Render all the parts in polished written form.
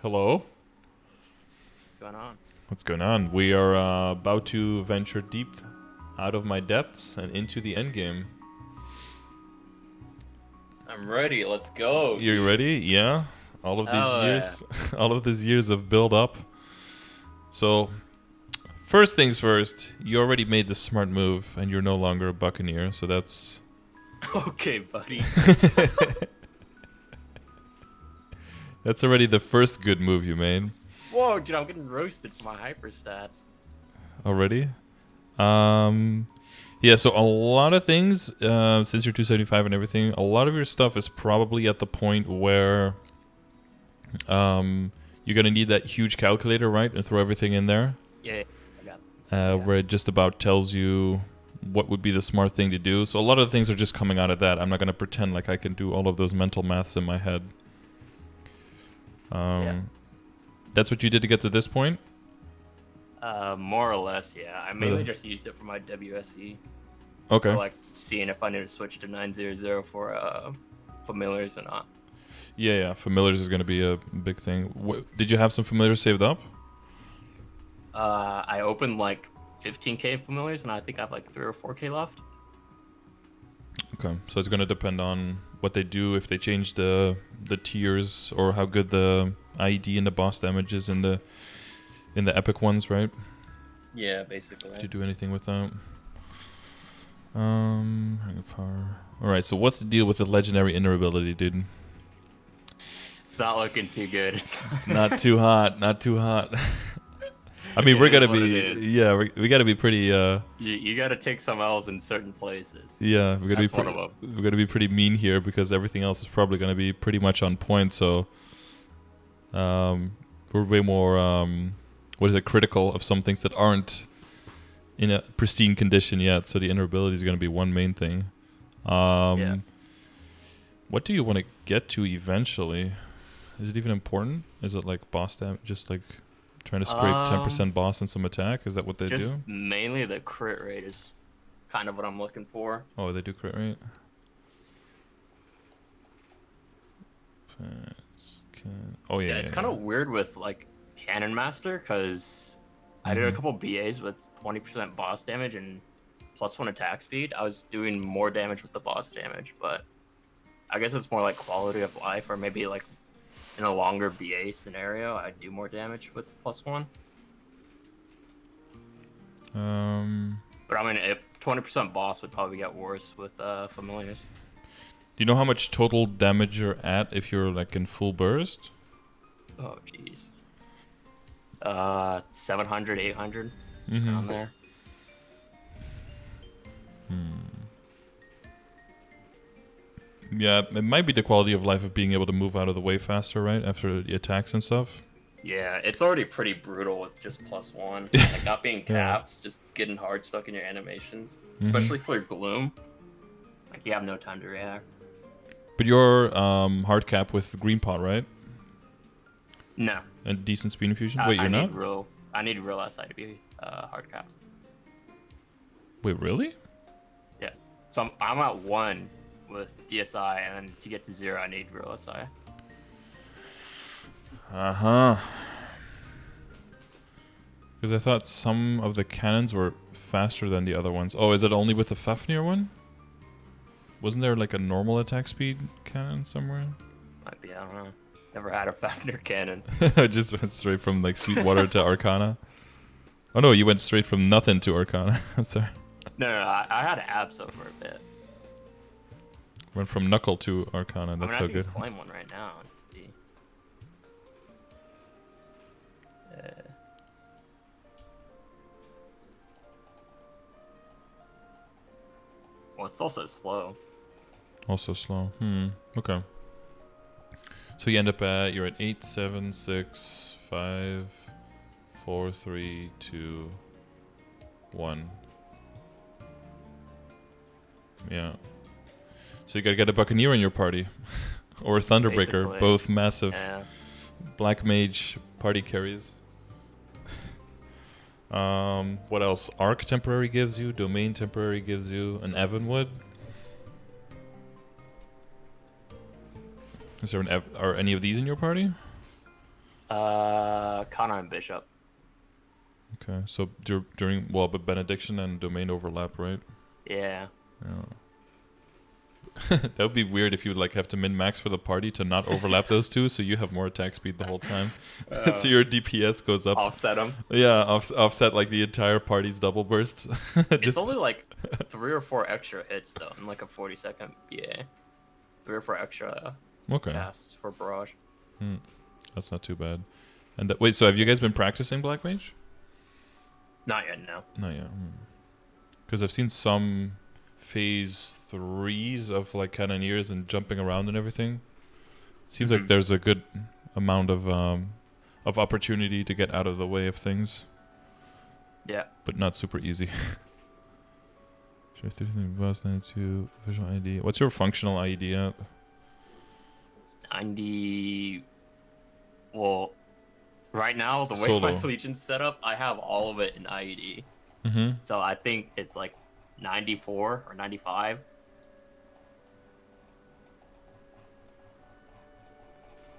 Hello. What's going on? What's going on? We are about to venture deep out of my depths and into the endgame. I'm ready. Let's go, You dude. ready? Yeah. All of these Oh yeah. years, all of these years of build up. So, first things first. You already made the smart move, and you're no longer a Buccaneer. So that's Okay, buddy. that's already the first good move you made Whoa, dude, I'm getting roasted for my hyper stats. already. Um, yeah. So a lot of things, since you're 275 and everything, a lot of your stuff is probably at the point where you're gonna need that huge calculator, right, and throw everything in there, Yeah, I got. Yeah. where it just about tells you what would be the smart thing to do. So a lot of the things are just coming out of that. I'm not gonna pretend like I can do all of those mental maths in my head. Yeah. That's what you did to get to this point. More or less, yeah. I Uh, mainly just used it for my WSE for okay. like seeing if I need to switch to 900 for familiars or not. Yeah, yeah. Familiars is gonna be a big thing. Did you have some familiars saved up? I opened like 15k familiars and I think I have like 3 or 4k left. Okay, so it's gonna depend on what they do, if they change the tiers, or how good the IED and the boss damage is in the epic ones, right? Yeah, basically. If you do anything with that. Hang of power. All right, so what's the deal with the legendary inner ability, dude? It's not looking too good. It's not too hot, not too hot. I mean, It we're is gonna what it be, is. yeah, we gotta be pretty, You got to take some L's in certain places. yeah, we're gonna be That's one of pretty, them. we're gonna be pretty mean here because everything else is probably gonna be pretty much on point. So, we're way more, what is it, critical of some things that aren't in a pristine condition yet. So the inner ability is gonna be one main thing. Yeah. What do you want to get to eventually? Is it even important? Is it like boss damage, just like trying to scrape Um, 10% boss and some attack? Is that what they just do? mainly the crit rate is kind of what I'm looking for. Oh, they do crit rate. Oh yeah, Yeah, yeah, it's kind yeah. of weird with like Cannon Master because I did a couple BAs with 20% boss damage and +1 attack speed. I was doing more damage with the boss damage, but I guess it's more like quality of life, or maybe like in a longer BA scenario, I'd do more damage with +1. Um, But I mean, 20% boss would probably get worse with familiars. do you know how much total damage you're at if you're like in full burst? Oh, jeez. 700, 800 Mm-hmm. around there. Yeah, it might be the quality of life of being able to move out of the way faster, right? After the attacks and stuff. Yeah, it's already pretty brutal with just +1. Like not being Yeah. capped, just getting hard stuck in your animations. Mm-hmm. Especially for Gloom. Like you have no time to react. But you're hard cap with green pot, right? No. And decent speed infusion. I, Wait, I you're need not? real I need real SI to be hard capped. Wait, really? Yeah. So I'm at 1 with DSI, and then to get to 0 I need real SI. Uh huh. Because I thought some of the cannons were faster than the other ones. Oh, is it only with the Fafnir one? Wasn't there like a normal attack speed cannon somewhere? Might be, I don't know. Never had a Fafnir cannon. I just went straight from like Sweetwater to Arcana. Oh no, you went straight from nothing to Arcana. I'm sorry. No, I had Abso for a bit. Went from Knuckle to Arcana. I mean, That's I so can good. claim one right now. See. Well, it's also slow. Also slow. Okay. So you end up at, you're at 8, 7, 6, 5, 4, 3, 2, 1. Yeah. So you gotta get a Buccaneer in your party. Or a Thunderbreaker. Basically. Both massive Yeah. Black Mage party carries. What else? Arc temporary gives you, Domain temporary gives you, an Evanwood. Is there are any of these in your party? Kana and Bishop. Okay, so during well, but benediction and domain overlap, right? Yeah. Yeah. That would be weird if you like have to min max for the party to not overlap those two, so you have more attack speed the whole time. So your DPS goes up. Offset them. Yeah, offset like the entire party's double burst. It's only like 3 or 4 extra hits though, in like a 40-second BA. 3 or 4 extra Okay, casts for barrage. that's not too bad. And wait, so have you guys been practicing Black Mage? Not yet, no. Not yet. Because I've seen some phase 3s of like Cannoneers and jumping around and everything. It seems like there's a good amount of opportunity to get out of the way of things. Yeah. But not super easy. Sure, 13 boss 92 visual ID. What's your functional ID at? 90. Well, right now the way Solo. my Legion's set up, I have all of it in IED. Mm-hmm. So I think it's like 94 or 95.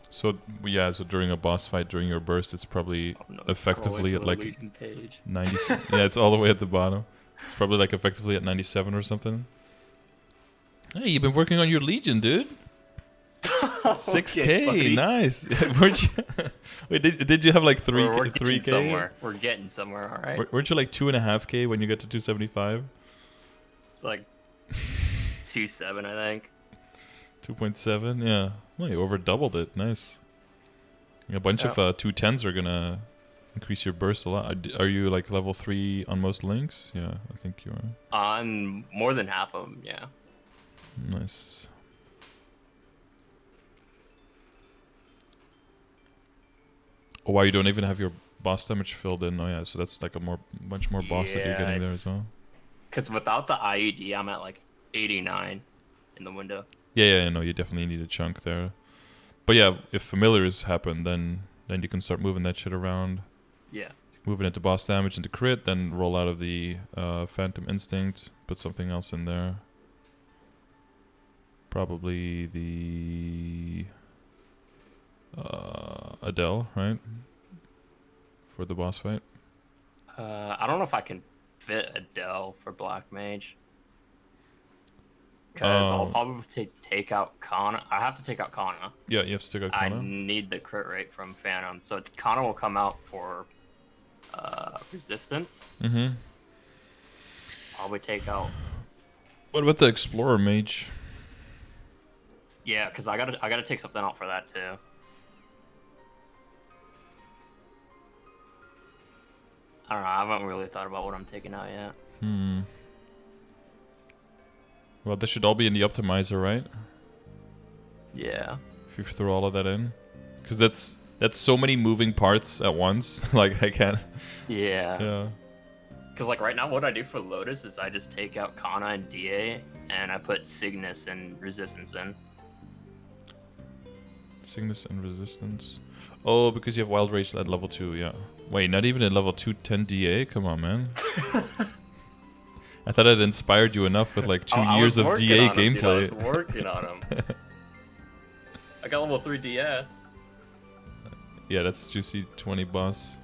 So yeah, so during a boss fight, during your burst, it's probably effectively at like 90. Yeah, it's all the way at the bottom. It's probably like effectively at 97 or something. Hey, you've been working on your Legion, dude. 6K, buddy. nice. Weren't you? Wait, did you have like 3K? We're getting 3K? somewhere. We're getting somewhere, all right? Weren't you like 2.5K when you get to 275? It's like 2.7, I think. 2.7, yeah. Well, you over doubled it. Nice. A bunch of 210s are gonna increase your burst a lot. Are you like level 3 on most links? Yeah, I think you are. On more than half of them, yeah. Nice. Oh, wow, you don't even have your boss damage filled in. Oh yeah, so that's like much more boss that you're getting there as well. Because without the IED, I'm at like 89 in the window. Yeah, no, you definitely need a chunk there. But yeah, if familiars happen, then you can start moving that shit around. Yeah. Moving into boss damage into crit, then roll out of the Phantom Instinct, put something else in there. Probably the Adele, right? For the boss fight. I don't know if I can fit Adele for Black Mage. Because I'll probably take out Kana. I have to take out Kana. Yeah, you have to take out Kana. I need the crit rate from Phantom. So Kana will come out for resistance. Mm-hmm. Probably take out. What about the Explorer Mage? Yeah, because I gotta take something out for that too. I don't know. I haven't really thought about what I'm taking out yet. Well, this should all be in the optimizer, right? Yeah. If you throw all of that in, because that's so many moving parts at once. Like I can't. Yeah. Yeah. Because like right now, what I do for Lotus is I just take out Kana and DA, and I put Cygnus and Resistance in. Cygnus and Resistance. Oh, because you have Wild Rage at level 2, yeah. Wait, not even at level 210 DA? Come on, man. I thought I'd inspired you enough with like 2 years of DA gameplay. I was working on him. I got level 3 DS. Yeah, that's juicy 20 boss.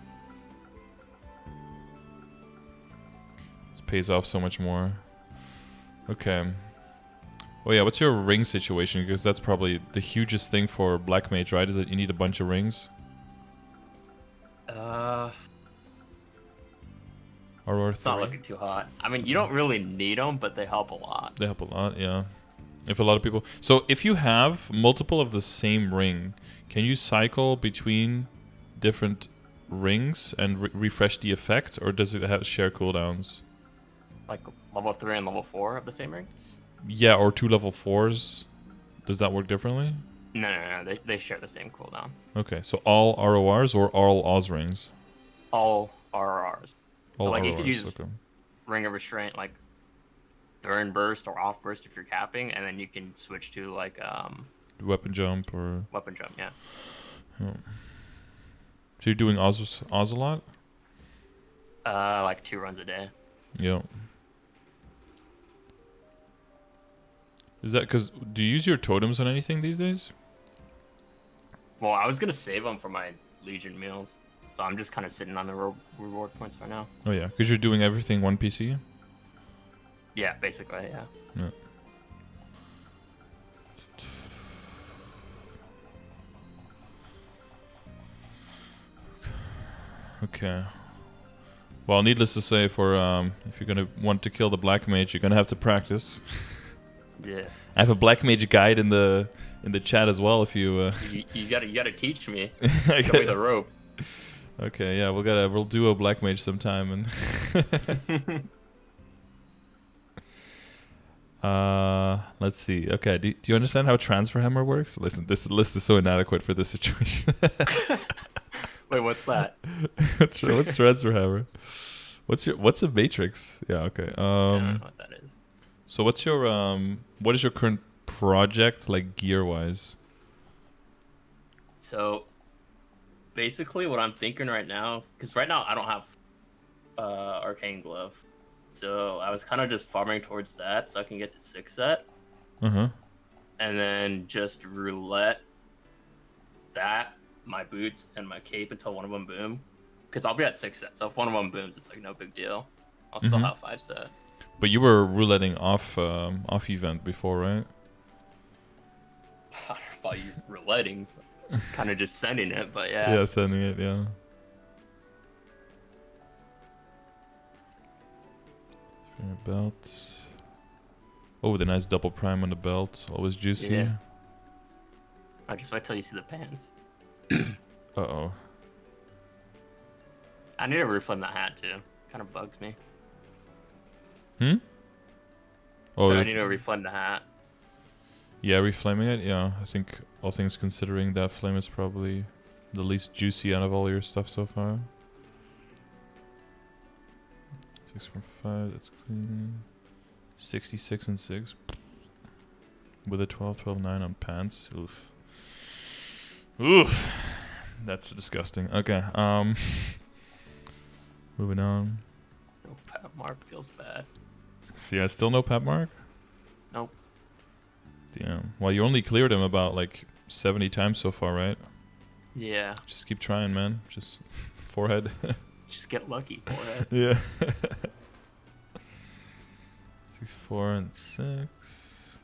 This pays off so much more. Okay. Oh yeah, what's your ring situation? Because that's probably the hugest thing for Black Mage, right? Is that you need a bunch of rings? It's not looking too hot. I mean, you don't really need them, but they help a lot. They help a lot, yeah. If a lot of people... So if you have multiple of the same ring, can you cycle between different rings and refresh the effect? Or does it have share cooldowns? Like level 3 and level 4 of the same ring? Yeah, or 2 level 4s. Does that work differently? No. They share the same cooldown. Okay, so all RORs or all Oz rings? All RRs. All so like RORs, you could use okay. Ring of Restraint like during burst or off burst if you're capping, and then you can switch to like Weapon jump or... Weapon jump, yeah. Oh. So you're doing Oz a lot? Like 2 runs a day. Yeah. Is that because... Do you use your totems on anything these days? Well, I was gonna save them for my Legion meals. So I'm just kind of sitting on the reward points right now. Oh yeah, because you're doing everything one PC. Yeah, basically, yeah. Yeah. Okay. Well, needless to say, for if you're gonna want to kill the black mage, you're gonna have to practice. Yeah. I have a black mage guide in the chat as well. If you you gotta teach me. Show me the ropes. Okay, yeah, we'll do a black mage sometime and let's see. Okay, do you understand how transfer hammer works? Listen, this list is so inadequate for this situation. Wait, what's that? what's transfer hammer? What's a matrix? Yeah, okay. I don't know what that is. So what's your what is your current project like gear wise? So basically what I'm thinking right now, because right now I don't have arcane glove, so I was kind of just farming towards that so I can get to 6 set, And then just roulette that, my boots and my cape until one of them boom, because I'll be at 6 set, so if one of them booms it's like no big deal. I'll still have 5 set. But you were rouletting off event before, right? I thought you were rouletting, kind of just sending it, but yeah. Yeah, sending it, yeah. Belt. Oh, the nice double prime on the belt. Always juicy. Yeah. I just wait till you see the pants. Uh-oh. I need to refund that hat too. Kind of bugs me. Oh, So I need to refund the hat. Yeah, reflaming it. Yeah, I think all things considering, that flame is probably the least juicy out of all your stuff so far. 6 from 5. That's clean. 66 and 6 with a 12, 9 on pants. Oof. That's disgusting. Okay. Moving on. No pat mark feels bad. See, I still no pet mark. Nope. Damn. Well, you only cleared him about like 70 times so far, right? Yeah. Just keep trying, man. Just forehead. Just get lucky for it. Yeah. 6, 4, and 6.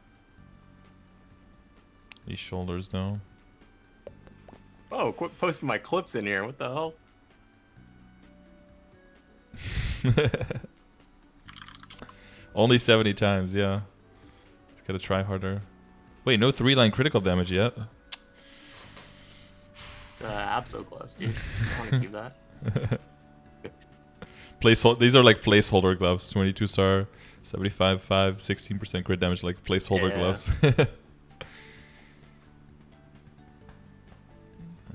These shoulders, though. Oh, quit posting my clips in here. What the hell? Only 70 times, yeah. Just gotta try harder. Wait, no 3-line critical damage yet. I'm so close, dude. I want to keep that. These are like placeholder gloves. 22 star, 75, 5, 16% crit damage, like placeholder gloves.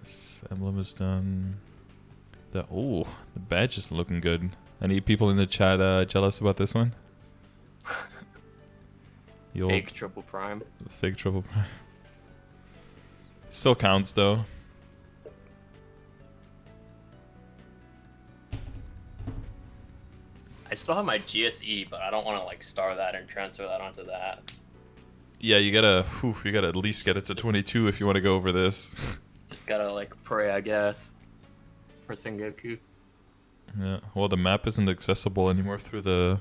This emblem is done. The badge is looking good. Any people in the chat jealous about this one? Fake triple prime. Fake triple prime. Still counts though. I still have my GSE, but I don't want to like star that and transfer that onto that. Yeah, you gotta at least get it to 22 if you want to go over this. Just gotta like pray, I guess, for Sengoku. Yeah. Well, the map isn't accessible anymore through the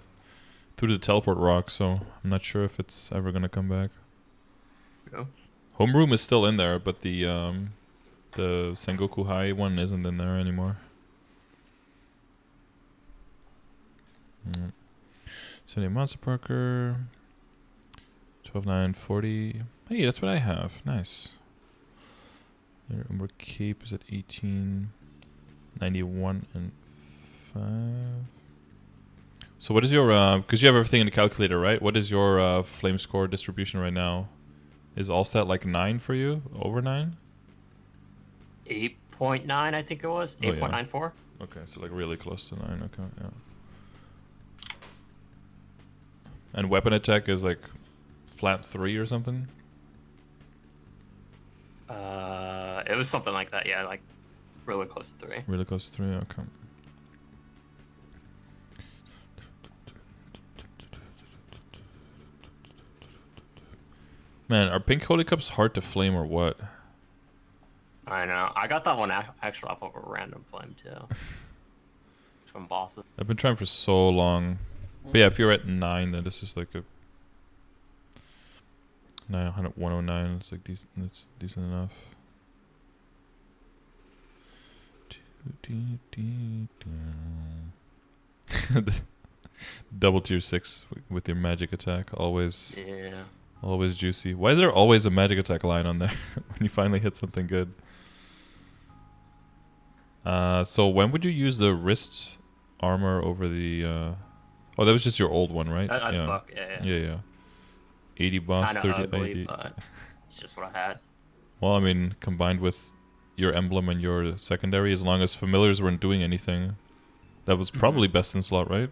teleport rock, so I'm not sure if it's ever gonna come back. Yeah. Homeroom is still in there, but the Sengoku High one isn't in there anymore. Sunday Monster Parker. 12, 9, 40. Hey, that's what I have. Nice. Your Umber Cape is at 18, 91, and 5. So what is your, because you have everything in the calculator, right? What is your flame score distribution right now? Is Allstat like 9 for you? Over 9? 8.9, I think it was. 8.94. Okay, so like really close to 9. Okay, yeah. And weapon attack is like flat 3 or something? It was something like that, yeah, like really close to 3. Really close to 3, okay. Man, are pink holy cups hard to flame or what? I know. I got that one actually off of a random flame too. From bosses. I've been trying for so long. But yeah, if you're at 9, then this is like a 109. It's like decent. That's decent enough. Double tier 6 with your magic attack. Always, Yeah. always juicy. Why is there always a magic attack line on there when you finally hit something good? So when would you use the wrist armor over the? Oh, that was just your old one, right? That's yeah. buck. Yeah. Yeah. 80 boss, Kind of 30 ugly, ID. but it's just what I had. Well, I mean, combined with your emblem and your secondary, as long as familiars weren't doing anything, that was probably best in slot, right?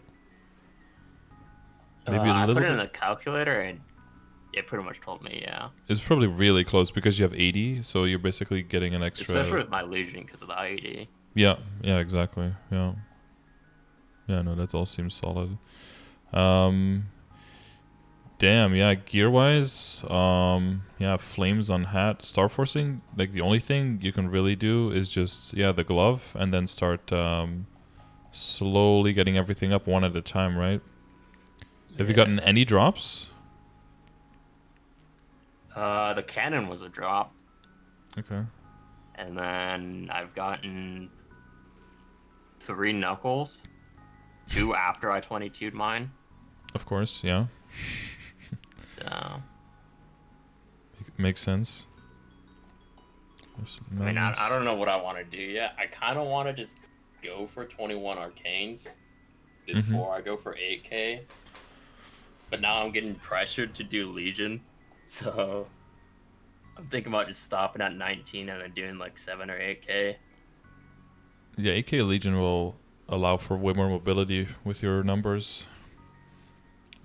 Maybe a I little put it bit. in the calculator and it pretty much told me, yeah. It's probably really close because you have 80, so you're basically getting an extra. Especially with my Legion because of the IED. Yeah, exactly. Yeah, no, that all seems solid. Damn, yeah, gear-wise, yeah, flames on hat. Star forcing, like the only thing you can really do is just, the glove, and then start slowly getting everything up one at a time, right? Have you gotten any drops? The cannon was a drop. Okay. And then I've gotten 3 knuckles. 2 after I 22'd mine. Of course, yeah. So Makes sense. I mean, I don't know what I want to do yet. I kind of want to just go for 21 arcanes before I go for 8k. But now I'm getting pressured to do Legion. So I'm thinking about just stopping at 19 and then doing like 7 or 8k. Yeah, AK Legion will allow for way more mobility with your numbers.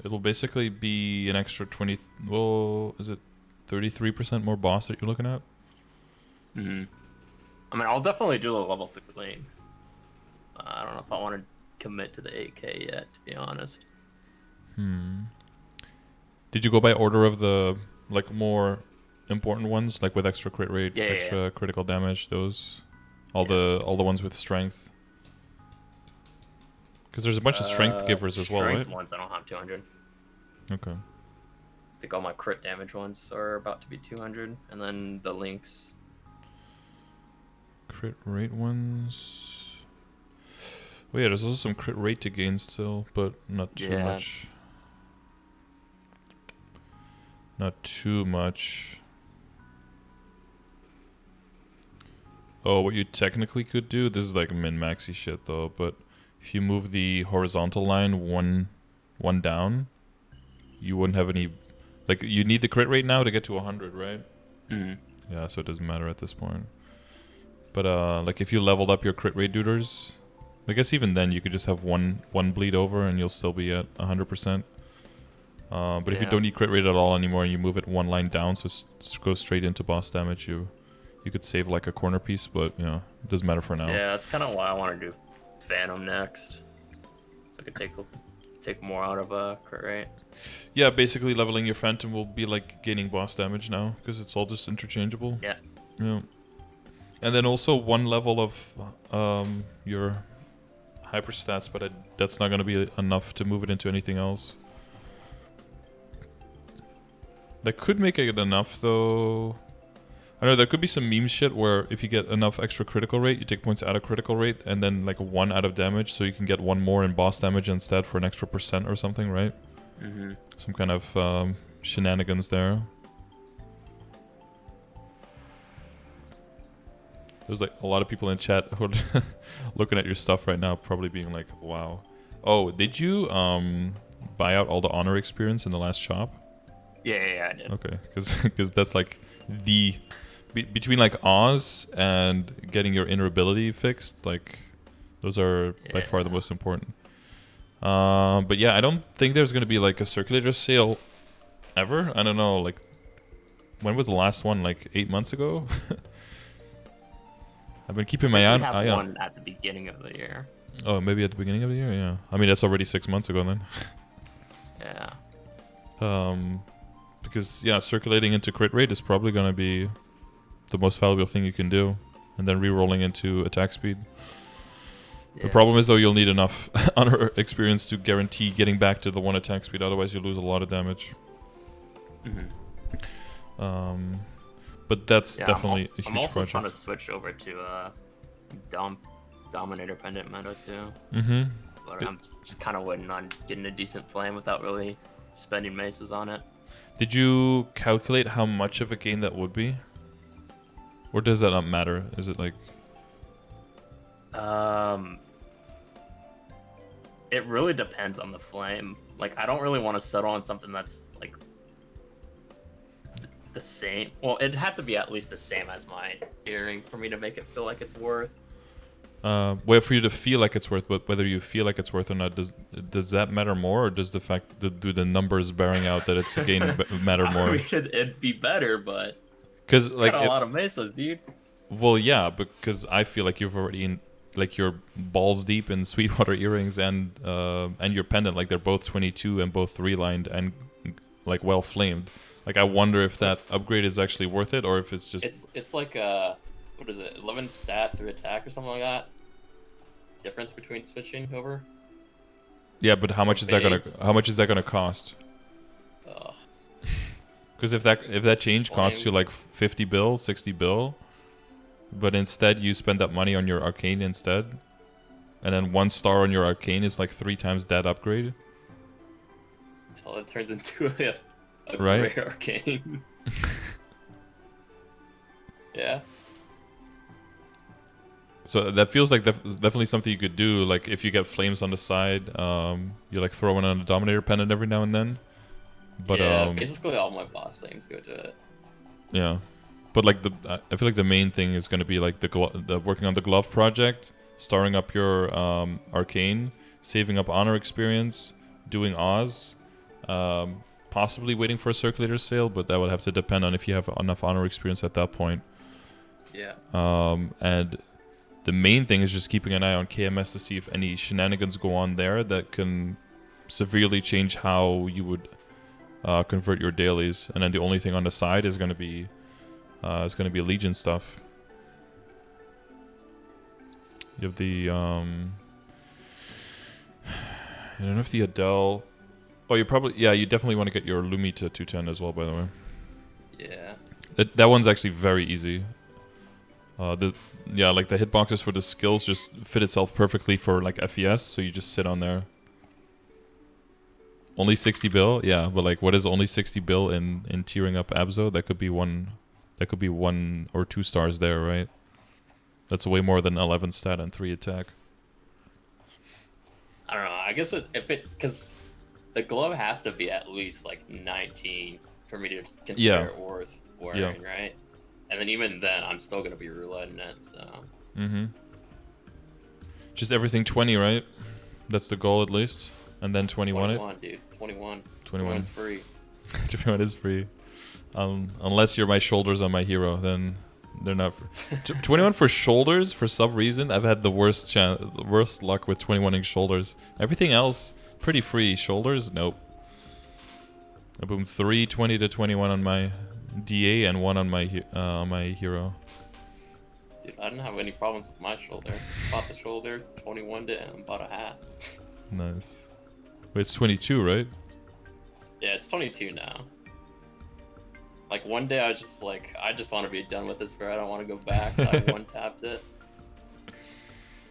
It'll basically be an extra 20... Well, is it 33% more boss that you're looking at? I mean, I'll definitely do the level 3 links. I don't know if I want to commit to the 8k yet, to be honest. Did you go by order of the like more important ones, like with extra crit rate, extra critical damage, those? All the ones with strength? Because there's a bunch of strength givers as well, right? Strength ones I don't have 200. Okay. I think all my crit damage ones are about to be 200, and then the links. Crit rate ones. Oh yeah, there's also some crit rate to gain still, but not too much. Not too much. Oh, what you technically could do, this is like min-maxy shit though, but if you move the horizontal line one down, you wouldn't have any... Like, you need the crit rate now to get to 100, right? Yeah, so it doesn't matter at this point. But, like, if you leveled up your crit rate duders, I guess even then you could just have one bleed over and you'll still be at 100%. But if you don't need crit rate at all anymore and you move it one line down, so it goes straight into boss damage, you could save like a corner piece, but it doesn't matter for now. Yeah, that's kind of why I want to do Phantom next, so I could take more out of a crit rate. Yeah, basically leveling your Phantom will be like gaining boss damage now, because it's all just interchangeable. Yeah. And then also one level of your hyper stats, but that's not going to be enough to move it into anything else. That could make it enough, though. I don't know, there could be some meme shit where if you get enough extra critical rate, you take points out of critical rate, and then like 1 out of damage, so you can get 1 more in boss damage instead for an extra % or something, right? Some kind of shenanigans there. There's like a lot of people in chat who are looking at your stuff right now, probably being like, wow. Oh, did you buy out all the honor experience in the last shop? Yeah, I did. Okay, because that's like the... between like Oz and getting your inner ability fixed, like those are by far the most important. But yeah, I don't think there's gonna be like a circulator sale ever. I don't know, like when was the last one? Like 8 months ago? I've been keeping my eye on. We have one at the beginning of the year. Oh, maybe at the beginning of the year. Yeah, I mean that's already 6 months ago then. Yeah. Because circulating into crit rate is probably gonna be the most valuable thing you can do. and then re-rolling into attack speed. Yeah. The problem is though you'll need enough honor experience to guarantee getting back to the 1 attack speed. Otherwise, you lose a lot of damage. But that's definitely a huge I'm also project. trying to switch over to Dominator Pendant meta too. But I'm just kind of waiting on getting a decent flame without really spending maces on it. Did you calculate how much of a gain that would be? Or does that not matter? Is it like... It really depends on the flame. Like, I don't really want to settle on something that's, like, the same. Well, it'd have to be at least the same as my earring for me to make it feel like it's worth. Well, for you to feel like it's worth, but whether you feel like it's worth or not, does that matter more, or does the fact that do the numbers bearing out that it's a gain matter more? I mean, it'd be better, but because it's like got a lot of mesos, dude. Well, yeah, because I feel like you've already like you're balls deep in Sweetwater earrings and your pendant. Like they're both 22 and both 3-lined and like well flamed. Like I wonder if that upgrade is actually worth it, or if it's just it's like what is it, 11 stat through attack or something like that. Difference between switching over. Yeah, but how much is that gonna cost? Because if that change costs you like 50 bill, 60 bill, but instead you spend that money on your arcane instead, and then 1 star on your arcane is like 3 times that upgrade. Until it turns into a right? rare arcane. Yeah. So that feels like definitely something you could do. Like if you get flames on the side, you like throw in on a Dominator pendant every now and then. But yeah, basically all my boss flames go to it. Yeah, but like I feel like the main thing is going to be like the working on the glove project, starring up your arcane, saving up honor experience, doing Oz, possibly waiting for a circulator sale, but that would have to depend on if you have enough honor experience at that point. Yeah. And the main thing is just keeping an eye on KMS to see if any shenanigans go on there that can severely change how you would convert your dailies. And then the only thing on the side is going to be Legion stuff. You have the I don't know if the Adele. Oh, you definitely want to get your Lumi to 210 as well. By the way. Yeah. That one's actually very easy. Like the hitboxes for the skills just fit itself perfectly for like FES, so you just sit on there. Only 60 bill, yeah, but like what is only 60 bill in tiering up Abzo? That could be 1 or 2 stars there, right? That's way more than 11 stat and 3 attack. I don't know. I guess because the glove has to be at least like 19 for me to consider it worth wearing, right? And then even then, I'm still gonna be rouletting it. So. Just everything 20, right? That's the goal at least, and then 21. 21, dude. 21. 21's free. 21 is free, unless you're my shoulders on my hero, then they're not free. 21 for shoulders for some reason. I've had the worst luck with 21ing shoulders. Everything else pretty free. Shoulders, nope. I boom 3 20 to 21 on my DA and 1 on my hero. Dude, I didn't have any problems with my shoulder. Bought the shoulder, 21 to and bought a hat. Nice. Wait, it's 22, right? Yeah, it's 22 now. Like one day I was just like, I just want to be done with this, bro. I don't want to go back. So I one-tapped it.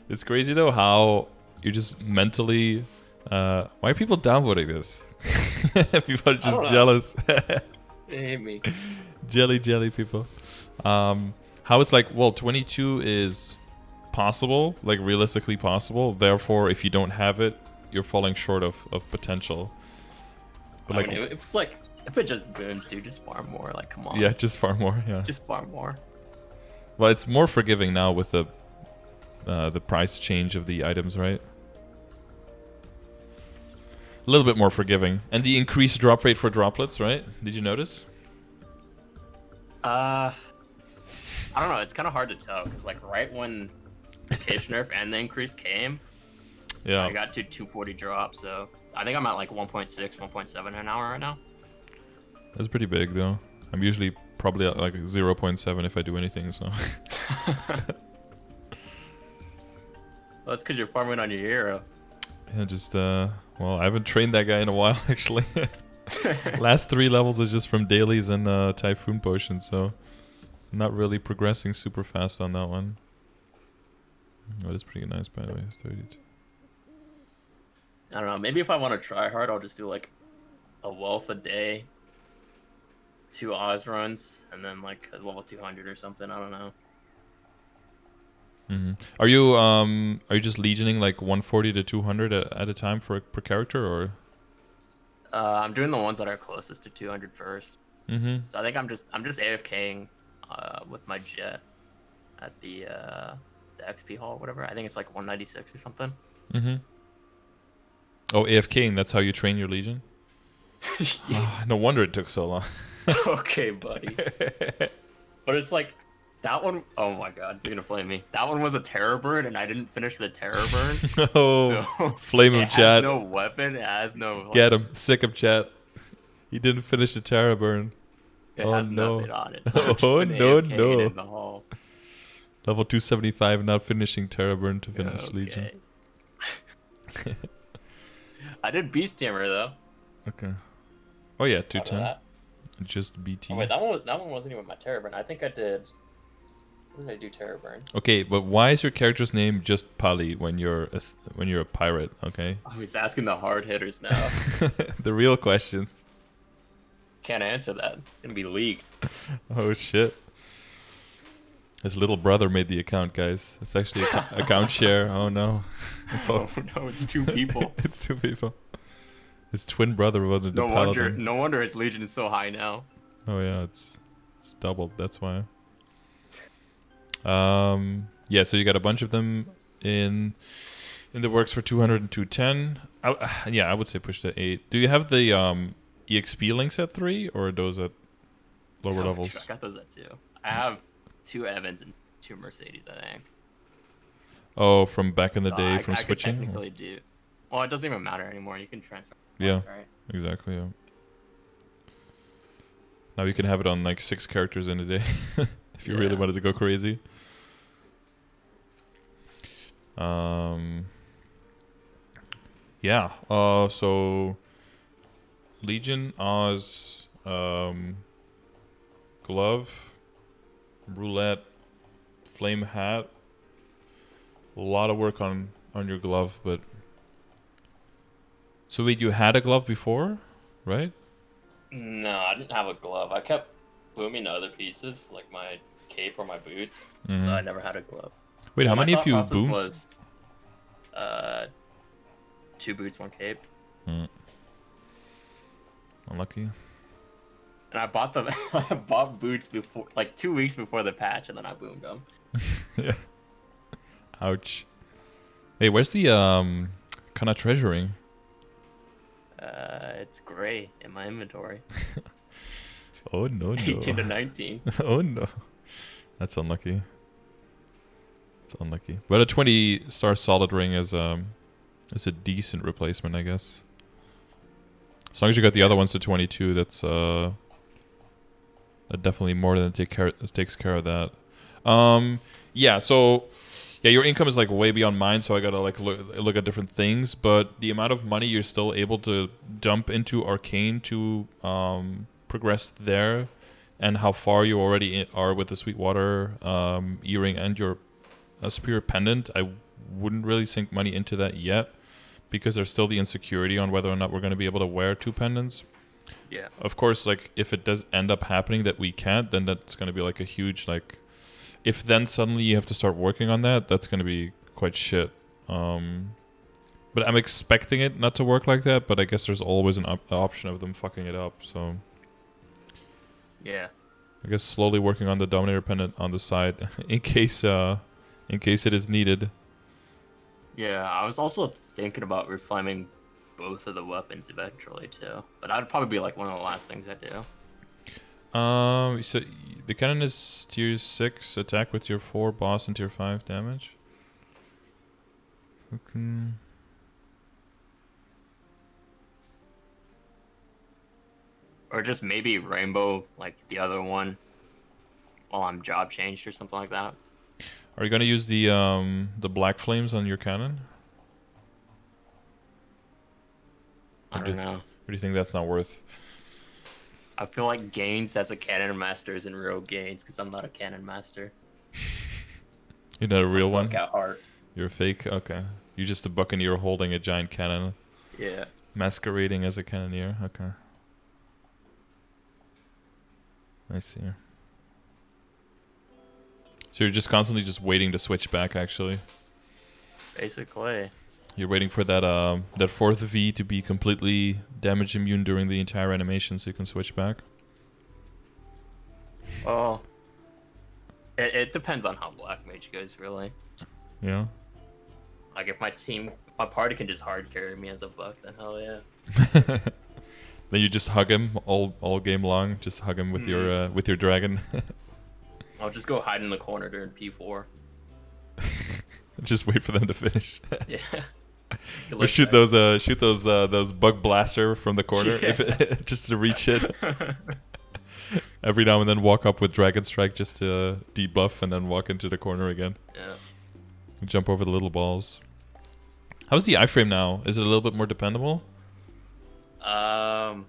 It's crazy though how you're just mentally. Why are people downvoting this? People are just jealous. They hate me. Jelly people. How it's like, well, 22 is possible, like realistically possible. Therefore, if you don't have it, you're falling short of potential. But I mean, it's like, if it just booms, dude, just farm more. Like, come on. Yeah, just farm more. Yeah. Just farm more. Well, it's more forgiving now with the price change of the items, right? A little bit more forgiving, and the increased drop rate for droplets, right? Did you notice? I don't know. It's kind of hard to tell because, like, right when the Cage nerf and the increase came, yeah, I got to 240 drop. So I think I'm at like 1.6, 1.7 an hour right now. That's pretty big, though. I'm usually probably at like 0.7 if I do anything. So Well, that's because you're farming on your hero. yeah, just well, I haven't trained that guy in a while actually. Last 3 levels is just from dailies and typhoon potions, so not really progressing super fast on that one. Oh, that's pretty nice by the way. 32. I don't know. Maybe if I want to try hard, I'll just do like a wealth a day, 2 Oz runs, and then like a level 200 or something. I don't know. Are you just legioning like 140 to 200 at a time for per character, or? I'm doing the ones that are closest to 200 first. So I think I'm just AFKing with my jet at the XP hall, or whatever. I think it's like 196 or something. Oh, AFKing. That's how you train your legion. No wonder it took so long. Okay, buddy. But it's like that one. Oh my god, you're gonna blame me. That one was a terror burn, and I didn't finish the terror burn. Oh, so flame him, it chat. has no weapon. It has no. Like, get him. Sick of chat. He didn't finish the terror burn. It oh has no. nothing on it. So I've just Oh been no AFKing in the hall. Level 275, not finishing terror burn to finish legion. I did beast hammer though. Okay. Oh yeah, 210. Just BT. Oh, wait, that one wasn't even my terror burn. I think I did. When did I do terror burn? Okay, but why is your character's name just Pali when you're a pirate? Okay. Oh, he's asking the hard hitters now. The real questions. Can't answer that. It's gonna be leaked. Oh shit. His little brother made the account, guys. It's actually account share. Oh no. Oh no, it's 2 people. It's 2 people. His twin brother wasn't No the wonder. paladin. No wonder his legion is so high now. Oh yeah, it's doubled. That's why. Yeah, so you got a bunch of them in the works for 200 and 210. Yeah, I would say push to 8. Do you have the EXP links at 3, or are those at lower levels? I got those at 2. I have 2 Evans and 2 Mercedes, I think. Oh, from back in the day, from I switching? could technically do. Well, it doesn't even matter anymore. You can transfer. Yeah, right? exactly, yeah. Now you can have it on like 6 characters in a day if you really wanted to go crazy. Yeah. So Legion, Oz, glove, roulette, flame hat. A lot of work on your glove, but so wait, you had a glove before, right? No, I didn't have a glove. I kept booming other pieces, like my cape or my boots, so I never had a glove. Wait, how many of you boomed? Was, 2 boots, 1 cape. Unlucky. And I bought them. I bought boots before, like 2 weeks before the patch, and then I boomed them. Yeah. Ouch. Wait, where's the kind of treasuring? It's gray in my inventory. Oh no, 18 to 19. Oh no, that's unlucky. It's unlucky. But a 20-star solid ring is a decent replacement, I guess. As long as you got the other ones to 22, that's definitely more than takes care of that. Yeah. So. Yeah, your income is like way beyond mine, so I gotta like look at different things. But the amount of money you're still able to dump into Arcane to progress there, and how far you already are with the Sweetwater earring and your Superior Pendant, I wouldn't really sink money into that yet, because there's still the insecurity on whether or not we're going to be able to wear 2 pendants. Yeah. Of course, like if it does end up happening that we can't, then that's going to be like a huge like. If then suddenly you have to start working on that, that's going to be quite shit. But I'm expecting it not to work like that, but I guess there's always an option of them fucking it up, so... Yeah. I guess slowly working on the Dominator Pendant on the side, in case it is needed. Yeah, I was also thinking about reflaming both of the weapons eventually, too. But that'd probably be like one of the last things I do. So the cannon is tier 6 attack with tier 4 boss and tier 5 damage. Okay. Or just maybe rainbow, like the other one, while I'm job changed or something like that. Are you gonna use the black flames on your cannon? I don't know. Or do you think that's not worth? I feel like gains as a cannon master isn't real gains because I'm not a cannon master. You're not a real one? At heart. You're a fake? Okay. You're just a buccaneer holding a giant cannon. Yeah. Masquerading as a cannoneer. Okay. I see. So you're just constantly just waiting to switch back, actually. Basically. You're waiting for that fourth V to be completely damage immune during the entire animation so you can switch back? Oh. It depends on how Black Mage goes, really. Yeah. Like, if my party can just hard carry me as a buck, then hell yeah. Then you just hug him all game long. Just hug him with your dragon. I'll just go hide in the corner during P4. Just wait for them to finish. Yeah. Or shoot those bug blaster from the corner, Yeah. just to reach it. Every now and then walk up with Dragon Strike just to debuff, and then walk into the corner again. Yeah. Jump over the little balls. How's the iframe now? Is it a little bit more dependable? The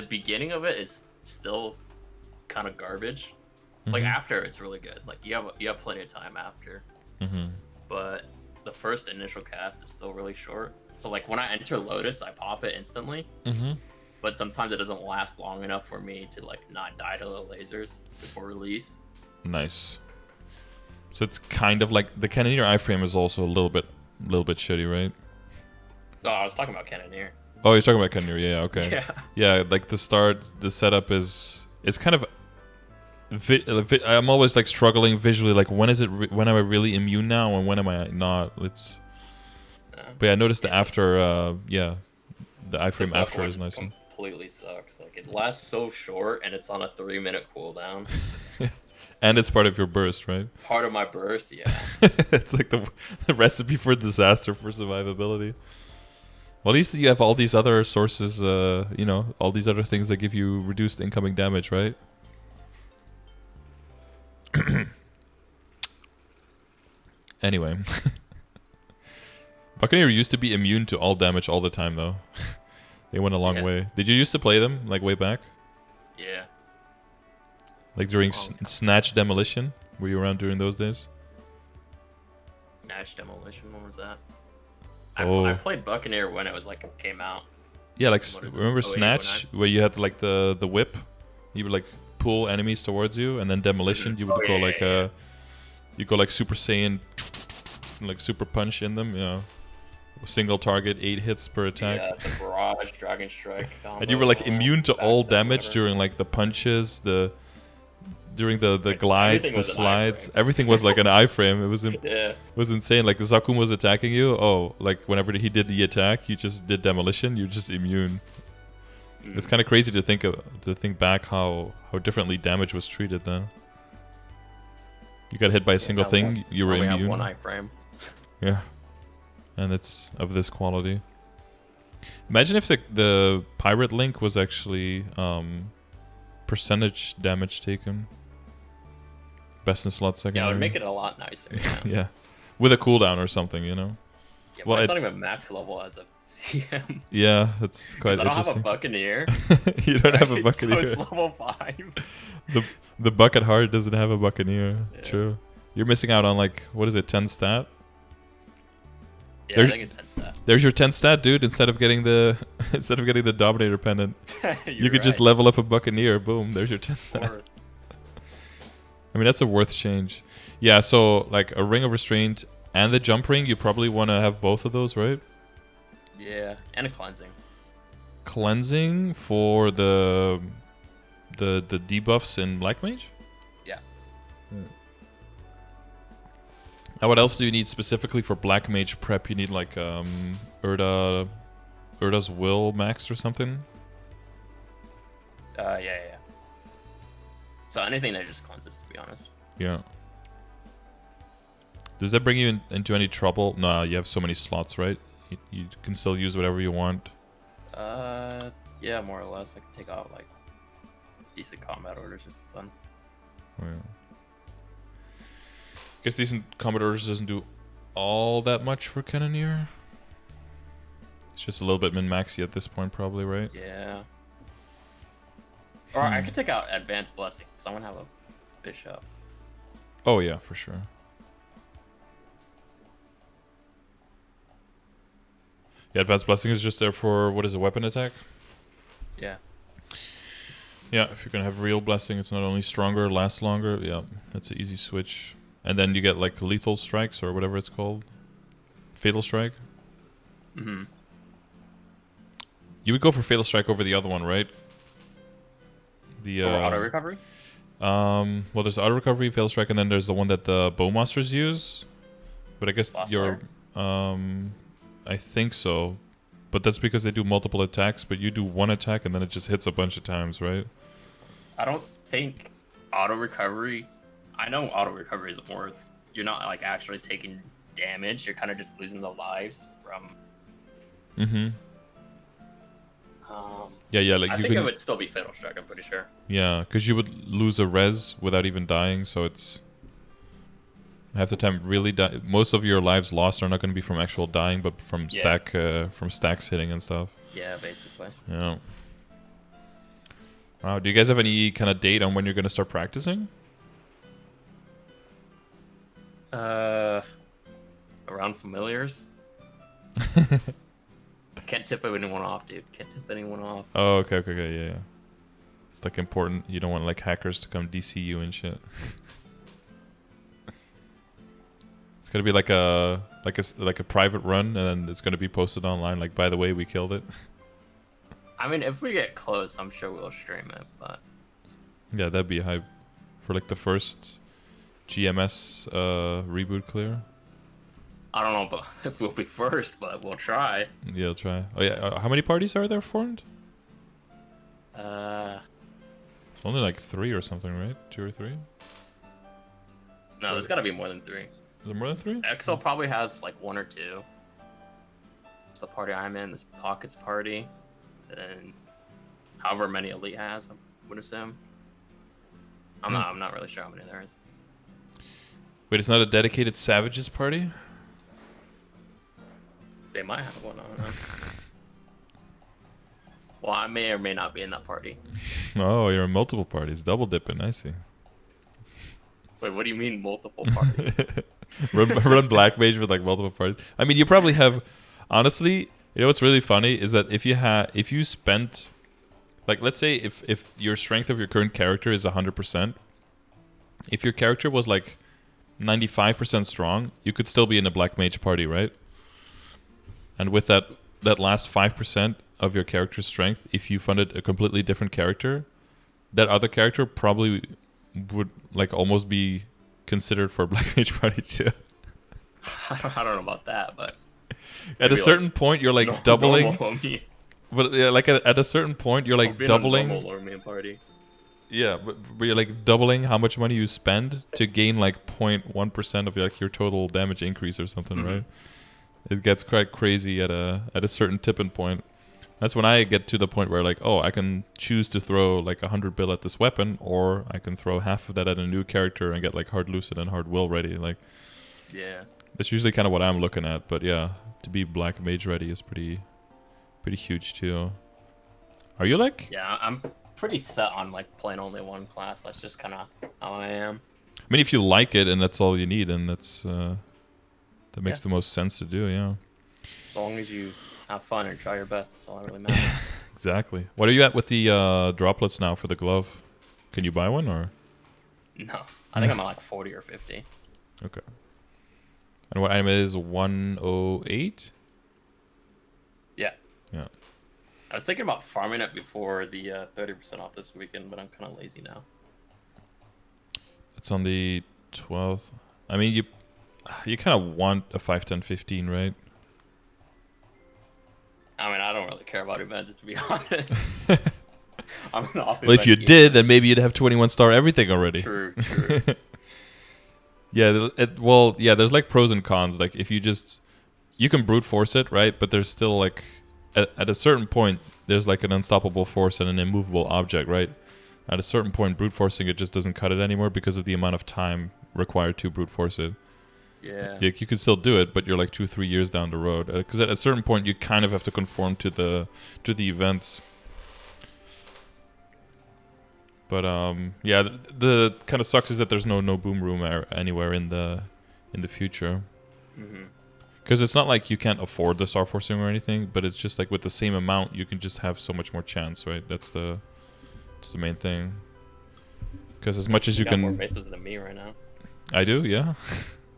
beginning of it is still kind of garbage. Like after it's really good. Like you have plenty of time after. But the first initial cast is still really short. So like when I enter Lotus, I pop it instantly. But sometimes it doesn't last long enough for me to like not die to the lasers before release. Nice. So it's kind of like the Cannoneer iframe is also a little bit shitty, right? Oh, I was talking about Cannoneer. Oh, you're talking about Cannoneer, yeah, okay. Yeah. Yeah, like the setup is kind of I'm always like struggling visually, like when am I really immune now and when am I not? But yeah, I noticed the after the iframe after is nice. Completely sucks. Like it lasts so short and it's on a 3-minute cooldown. And it's part of your burst, right? Part of my burst, yeah. It's like the recipe for disaster for survivability. Well, at least you have all these other sources, all these other things that give you reduced incoming damage, right? Anyway. Buccaneer used to be immune to all damage all the time, though. They went a long way. Did you used to play them, like, way back? Yeah. Like during Snatch Demolition? Were you around during those days? Snatch Demolition, when was that? I played Buccaneer when it was like came out. Yeah, like remember Snatch, where you had like the whip? You would like pull enemies towards you, and then Demolition, you would go you go like Super Saiyan, like Super Punch in them, single target, 8 hits per attack. Yeah, the Barrage, Dragon Strike combo. And you were like immune to all damage during like the punches, during the glides, the slides. Everything was like an iframe. It was insane. Like Zakun was attacking you. Oh, like whenever he did the attack, you just did Demolition. You're just immune. It's kind of crazy to think back how differently damage was treated then. You got hit by a single thing, you were immune. Have one iframe. Yeah, and it's of this quality. Imagine if the pirate link was actually percentage damage taken. Best in slot secondary. Yeah, it would make it a lot nicer. Yeah, with a cooldown or something, Yeah, well, it's not even max level as a CM. Yeah, that's quite interesting. I don't have a Buccaneer. You don't have a Buccaneer. So it's level 5. The bucket heart doesn't have a Buccaneer. Yeah. True. You're missing out on like, what is it, 10 stat? Yeah, I think it's 10 stat. There's your 10 stat, dude. Instead of getting the Dominator pendant, you could just level up a Buccaneer. Boom, there's your 10 stat. I mean, that's a worth change. Yeah, so like a Ring of Restraint and the Jump Ring, you probably want to have both of those, right? Yeah, and a Cleansing. Cleansing for the debuffs in Black Mage? Yeah. Now, what else do you need specifically for Black Mage prep? You need like Urda's Will max or something? Yeah. So anything that just cleanses, to be honest. Yeah. Does that bring you into any trouble? No, you have so many slots, right? You can still use whatever you want. Yeah, more or less. I can take out like decent combat orders. It's fun. Oh, yeah. Guess decent Commodores doesn't do all that much for Cannoneer. It's just a little bit min-maxy at this point, probably, right? Yeah. Or I could take out Advanced Blessing. Someone have a bishop. Oh yeah, for sure. Yeah, Advanced Blessing is just there for, what is it, weapon attack? Yeah. Yeah, if you're gonna have real Blessing, it's not only stronger, lasts longer. Yeah, that's an easy switch. And then you get like lethal strikes or whatever it's called. Fatal Strike. Mm-hmm. You would go for Fatal Strike over the other one, right? The Or auto recovery? well, there's auto recovery, Fatal Strike, and then there's the one that the Bowmasters use. But I guess you're I think so. But that's because they do multiple attacks, but you do one attack and then it just hits a bunch of times, right? I don't think auto recovery. I know auto recovery isn't worth. You're not like actually taking damage. You're kind of just losing the lives from. Mm-hmm. Yeah. Like I think it would still be Fatal Strike. I'm pretty sure. Yeah, because you would lose a res without even dying, so it's half the time really. Most of your lives lost are not going to be from actual dying, but from stacks hitting and stuff. Yeah, basically. Yeah. Wow. Do you guys have any kind of date on when you're going to start practicing? Around familiars. Can't tip anyone off, dude. Can't tip anyone off. Oh, okay, yeah. It's like important. You don't want like hackers to come DC you and shit. It's gonna be like a private run, and then it's gonna be posted online. Like, by the way, we killed it. I mean, if we get close, I'm sure we'll stream it. But yeah, that'd be hype for like the first GMS reboot clear. I don't know if we'll be first, but we'll try. Yeah, I'll try. Oh yeah, how many parties are there formed? It's only like 3 or something, right? 2 or 3? No, there's got to be more than 3. Is there more than 3? Exo probably has like 1 or 2. It's the party I'm in. This Pockets party, and however many Elite has, I would assume. I'm not really sure how many there is. Wait, it's not a dedicated Savages party? They might have one. I don't know. Well, I may or may not be in that party. Oh, you're in multiple parties. Double dipping, I see. Wait, what do you mean multiple parties? run Black Mage with like multiple parties. I mean, you probably have. Honestly, you know what's really funny is that if you spent, like, let's say if your strength of your current character is 100%, if your character was like 95% strong, you could still be in a Black Mage party, right? And with that last 5% of your character's strength, if you funded a completely different character, that other character probably would like almost be considered for a Black Mage party too. I don't know about that, but at a certain point you're like doubling. But yeah, like at a certain point you're like doubling. Party. Yeah, but you're like doubling how much money you spend to gain like 0.1% of like your total damage increase or something, right? It gets quite crazy at a certain tipping point. That's when I get to the point where like, oh, I can choose to throw like 100 bill at this weapon, or I can throw half of that at a new character and get like Hard Lucid and Hard Will ready. Like, yeah, that's usually kind of what I'm looking at. But yeah, to be Black Mage ready is pretty huge too. Are you like? Yeah, I'm pretty set on like playing only one class. That's just kind of how I am. I mean, if you like it and that's all you need, then that makes the most sense to do. Yeah. As long as you have fun and try your best, that's all that really matters. Exactly. What are you at with the droplets now for the glove? Can you buy one or? No, I think I'm at like 40 or 50. Okay. And what item is 108? Yeah. Yeah. I was thinking about farming it before the 30% off this weekend, but I'm kind of lazy now. It's on the 12th. I mean, you kind of want a 5, 10, 15, right? I mean, I don't really care about events, to be honest. I'm an off Well, if you did, then maybe you'd have 21 star everything already. True. Yeah, there's like pros and cons. Like if you can brute force it, right? But there's still like, at a certain point, there's like an unstoppable force and an immovable object, right? At a certain point, brute forcing it just doesn't cut it anymore because of the amount of time required to brute force it. Yeah. You can still do it, but you're like 2-3 years down the road. Because at a certain point, you kind of have to conform to the events. But yeah, the kind of sucks is that there's no boom room anywhere in the future. Because it's not like you can't afford the star forcing or anything, but it's just like with the same amount, you can just have so much more chance, right? That's the main thing. Because as much as you got can, more faces than me right now. I do, yeah.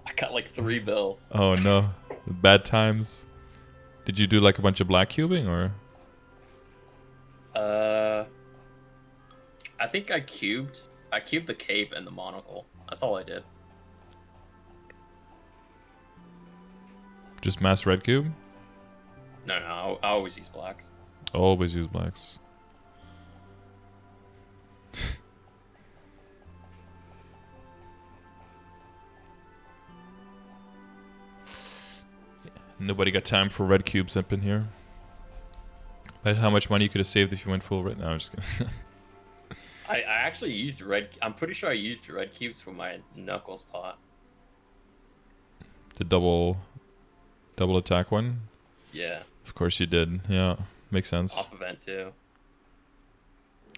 I got like 3 bill. Oh no, bad times. Did you do like a bunch of black cubing or? I think I cubed the cape and the monocle. That's all I did. Just mass red cube? No, I always use blacks. Always use blacks. Nobody got time for red cubes up in here. Imagine how much money you could have saved if you went full red. No, I'm just kidding. I actually used red. I'm pretty sure I used red cubes for my knuckles pot. The double attack one? Yeah. Of course you did. Yeah, makes sense. Off event too.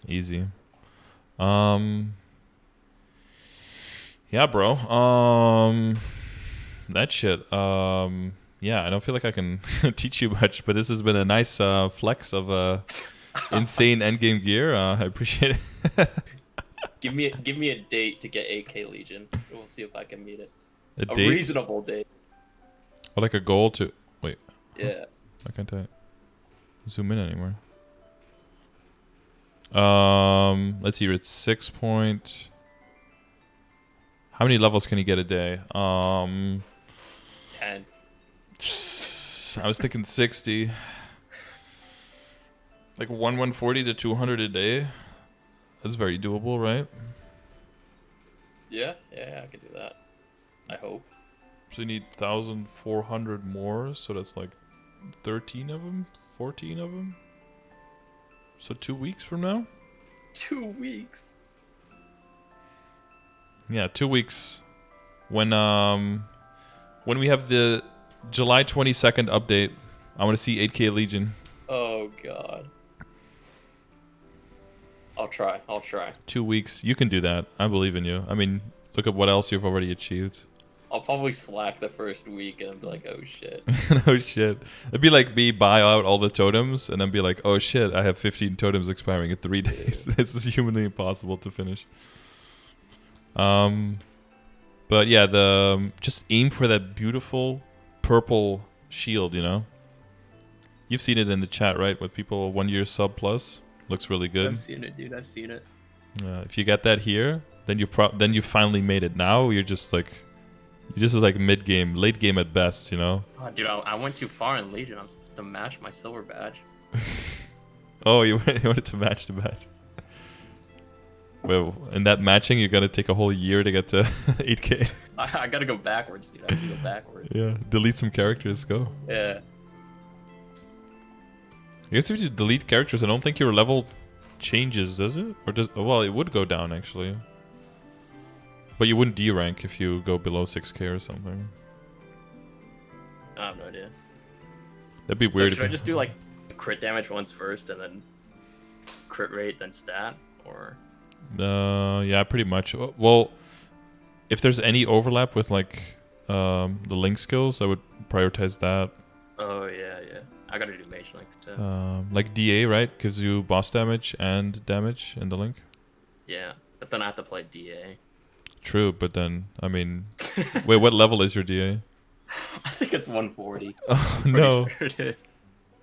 Easy. Yeah, bro. That shit. Yeah, I don't feel like I can teach you much, but this has been a nice flex of insane endgame gear. I appreciate it. Give me a date to get 8K Legion. We'll see if I can meet it. A A date? reasonable date. Or like a goal to... Wait. Yeah. Why can't I zoom in anymore? Let's see. It's 6 point... How many levels can you get a day? 10. I was thinking 60. Like 140 to 200 a day. That's very doable, right? Yeah, I can do that. I hope. So you need 1,400 more, so that's like 13 of them, 14 of them. So 2 weeks from now? 2 weeks. Yeah, 2 weeks. When we have the July 22nd update, I want to see 8K Legion. Oh god. I'll try. 2 weeks. You can do that. I believe in you. I mean, look at what else you've already achieved. I'll probably slack the first week and be like, oh shit. Oh shit. It'd be like me buy out all the totems and then be like, oh shit, I have 15 totems expiring in 3 days. This is humanly impossible to finish. But yeah, just aim for that beautiful purple shield, you know? You've seen it in the chat, right? With people 1 year sub plus. Looks really good. I've seen it, dude. I've seen it. If you get that here, then you finally made it. Now you're just like mid game, late game at best, you know. Oh, dude, I went too far in Legion. I was supposed to match my silver badge. Oh, you wanted to match the badge. Well, in that matching, you're gonna take a whole year to get to 8K. I gotta go backwards, dude. I have to go backwards. Yeah, delete some characters. Go. Yeah. I guess if you delete characters, I don't think your level changes, does it? Or does... Well, it would go down, actually. But you wouldn't D-rank if you go below 6K or something. I have no idea. That'd be weird. So should I just do, like, crit damage once first, and then crit rate, then stat? Or... yeah, pretty much. Well, if there's any overlap with, like, the link skills, I would prioritize that. Oh, yeah. I gotta do mage links too. Like DA, right? Gives you boss damage and damage in the link. Yeah, but then I have to play DA. True, but then, I mean... Wait, what level is your DA? I think it's 140. Oh, no. Sure it is.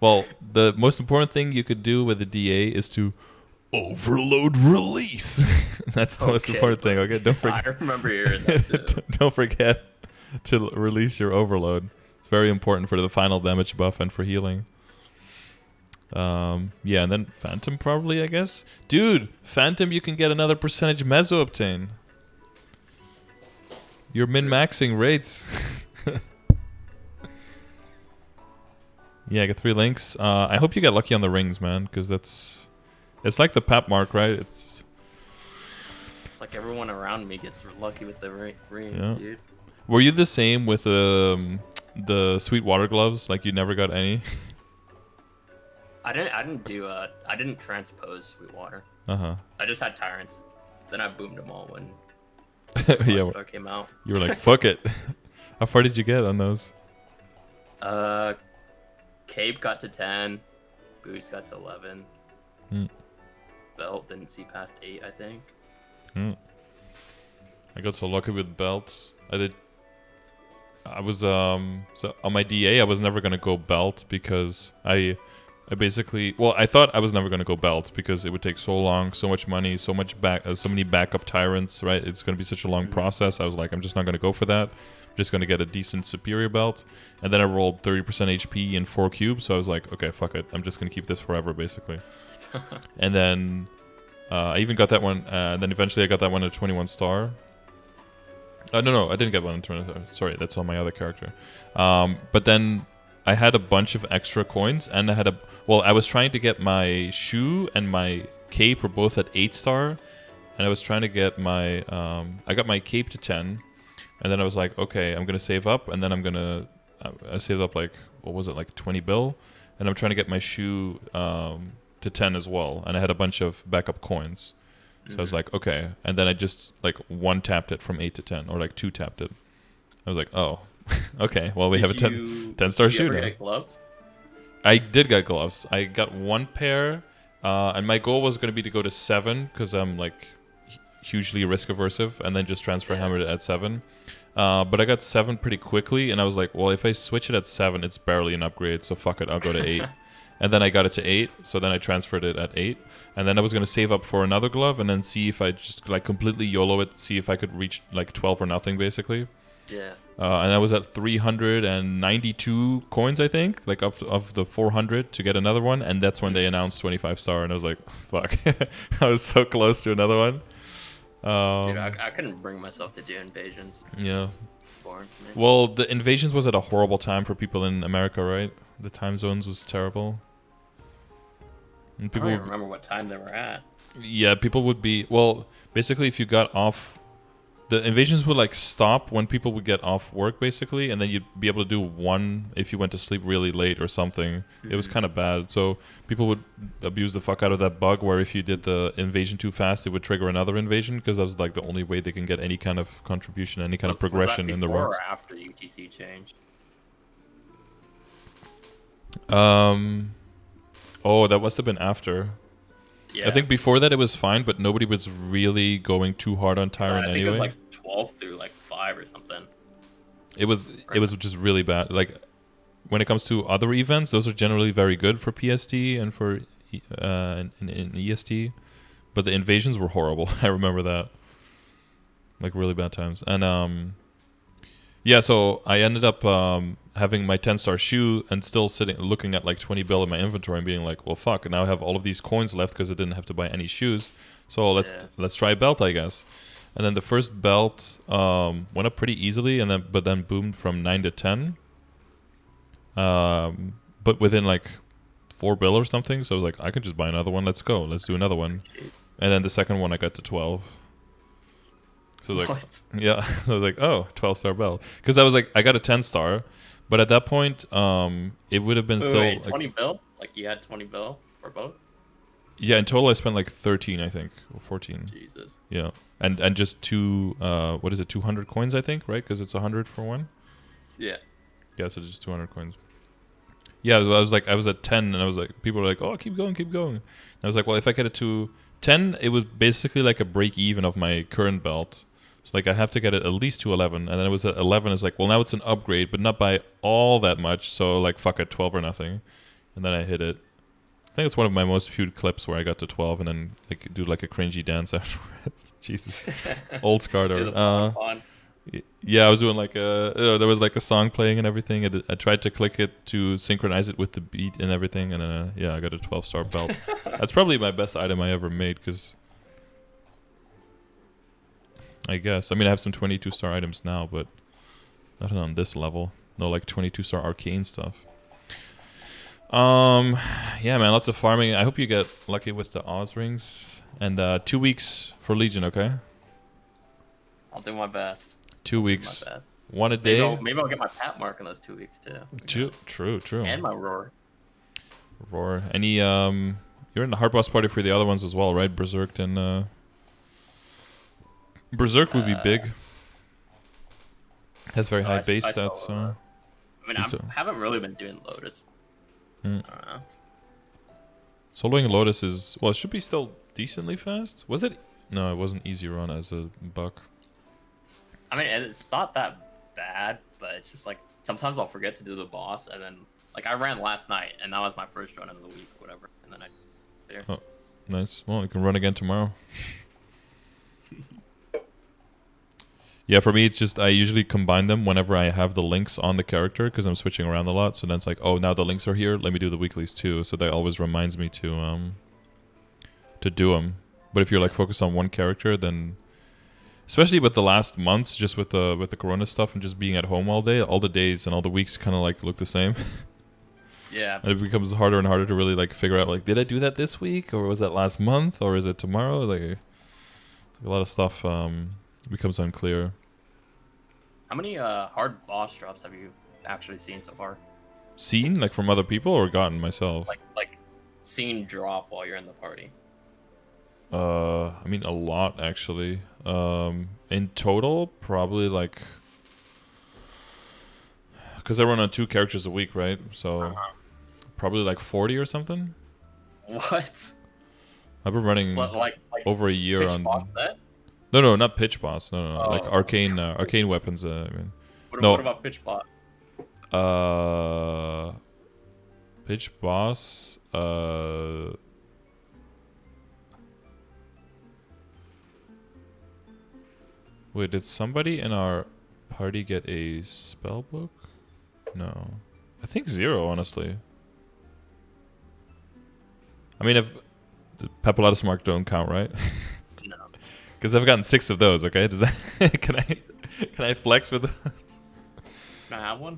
Well, the most important thing you could do with the DA is to overload release. That's the most important thing, okay? Don't forget. I remember hearing that too. Don't forget to release your overload. It's very important for the final damage buff and for healing. Yeah, and then Phantom probably, I guess. Dude, Phantom, you can get another percentage Mezzo obtain. You're min-maxing rates. Yeah, I got 3 links. I hope you get lucky on the rings, man, because it's like the pap mark, right? It's It's like everyone around me gets lucky with the rings, Yeah. dude. Were you the same with the sweet water gloves? Like you never got any? I didn't transpose Sweetwater. Uh-huh. I just had Tyrants. Then I boomed them all when Yeah. Star came out. You were like, fuck it. How far did you get on those? Cape got to 10. Boost got to 11. Mm. Belt didn't see past 8, I think. I got so lucky with belts. I was so on my DA I was never gonna go belt because I basically, well, I thought I was never gonna go belt because it would take so long, so much money, so many backup tyrants, right? It's gonna be such a long process. I was like, I'm just not gonna go for that. I'm just gonna get a decent superior belt. And then I rolled 30% HP in 4 cubes, so I was like, okay, fuck it. I'm just gonna keep this forever, basically. And then I even got that one. Then eventually I got that one at 21 star. No, I didn't get one in 21 star. Sorry, that's on my other character. But then I had a bunch of extra coins, and I was trying to get my shoe and my cape were both at 8 star, and I was trying to get my I got my cape to 10, and then I was like, okay, I'm gonna save up, and then I saved up like, what was it, like 20 bill, and I'm trying to get my shoe to 10 as well, and I had a bunch of backup coins, so I was like, okay, and then I just like one tapped it from 8 to 10, or like two tapped it. I was like, oh. Okay, well, we have a 10 star shoe now. Get gloves? I did get gloves. I got one pair, and my goal was going to be to go to 7 because I'm like hugely risk aversive, and then just transfer hammer it at 7. But I got 7 pretty quickly, and I was like, well, if I switch it at 7, it's barely an upgrade, so fuck it, I'll go to 8. And then I got it to 8, so then I transferred it at 8. And then I was going to save up for another glove and then see if I just like completely YOLO it, see if I could reach like 12 or nothing, basically. Yeah. And I was at 392 coins, I think, like of the 400 to get another one. And that's when they announced 25 star, and I was like, fuck. I was so close to another one. Dude, I couldn't bring myself to do invasions. Yeah. Boring for me. Well, the invasions was at a horrible time for people in America, right? The time zones was terrible. And I don't even remember what time they were at. Yeah, people would be... Well, basically, if you got off... The invasions would, like, stop when people would get off work, basically, and then you'd be able to do one if you went to sleep really late or something. It was kind of bad. So people would abuse the fuck out of that bug where if you did the invasion too fast, it would trigger another invasion, because that was, like, the only way they can get any kind of contribution, any kind of progression in the ranks. Was that before or after UTC changed? Oh, that must have been after. Yeah. I think before that it was fine, but nobody was really going too hard on Tyrant anyway. I think it was like 12 through like 5 or something. It was just really bad. Like when it comes to other events, those are generally very good for PSD and for in EST, but the invasions were horrible. I remember that. Like really bad times. And yeah, so I ended up having my 10-star shoe and still looking at like 20 bill in my inventory and being like, well, fuck, and now I have all of these coins left because I didn't have to buy any shoes. So let's try a belt, I guess. And then the first belt went up pretty easily, and then boomed from 9 to 10. But within like 4 bill or something. So I was like, I can just buy another one. Let's go. Let's do another one. And then the second one I got to 12. So like, what? Yeah, so I was like, oh, 12-star belt. Because I was like, I got a 10-star, but at that point, it would have been Wait, 20 bill? Like you had 20 bill for both? Yeah, in total I spent like 13, I think, or 14. Jesus. Yeah, and just 200 coins, I think, right? Because it's 100 for one. Yeah. Yeah, so just 200 coins. Yeah, I was at 10, and I was like, people were like, oh, keep going, keep going. And I was like, well, if I get it to 10, it was basically like a break even of my current belt. So like I have to get it at least to 11, and then it was at 11. It's like, well, now it's an upgrade, but not by all that much. So like, fuck it, 12 or nothing. And then I hit it. I think it's one of my most viewed clips where I got to 12 and then like do like a cringy dance afterwards. Jesus, old Scardor. Yeah, I was doing like there was like a song playing and everything. I tried to click it to synchronize it with the beat and everything, and then yeah, I got a 12-star belt. That's probably my best item I ever made, because I guess, I mean, I have some 22-star items now, but not on this level. No like 22-star arcane stuff. Yeah, man, lots of farming. I hope you get lucky with the Oz rings, and 2 weeks for Legion, okay? I'll do my best. 2 weeks. My best. One a day. Maybe I'll get my pat mark in those 2 weeks too. True. And my roar. Roar. Any you're in the hard boss party for the other ones as well, right? Berserk and Berserk would be big. Has very high base stats. So. I mean, I haven't really been doing Lotus. I don't know. Soloing Lotus is well, it should be still decently fast. Was it? No, it wasn't easy run as a buck. I mean, it's not that bad, but it's just like sometimes I'll forget to do the boss, and then like I ran last night, and that was my first run of the week or whatever, and then I. There. Oh, nice. Well, you can run again tomorrow. Yeah, for me, it's just I usually combine them whenever I have the links on the character because I'm switching around a lot. So then it's like, oh, now the links are here. Let me do the weeklies too. So that always reminds me to do them. But if you're like focused on one character, then especially with the last months, just with the Corona stuff and just being at home all day, all the days and all the weeks kind of like look the same. Yeah. And it becomes harder and harder to really like figure out like, did I do that this week or was that last month or is it tomorrow? Like a lot of stuff becomes unclear. How many hard boss drops have you actually seen so far? Seen like from other people or gotten myself? Like seen drop while you're in the party. I mean a lot actually. In total, probably like because I run on 2 characters a week, right? So probably like 40 or something. What? I've been running like over a year pitch on. Boss set? No, not pitch boss. No. Oh. Like arcane weapons. I mean. What about pitch boss? Pitch boss. Wait, did somebody in our party get a spell book? No, I think 0. Honestly. I mean, if the Papulatus mark don't count, right? No. Because I've gotten 6 of those. Okay, does that can I flex with those? Can I have one?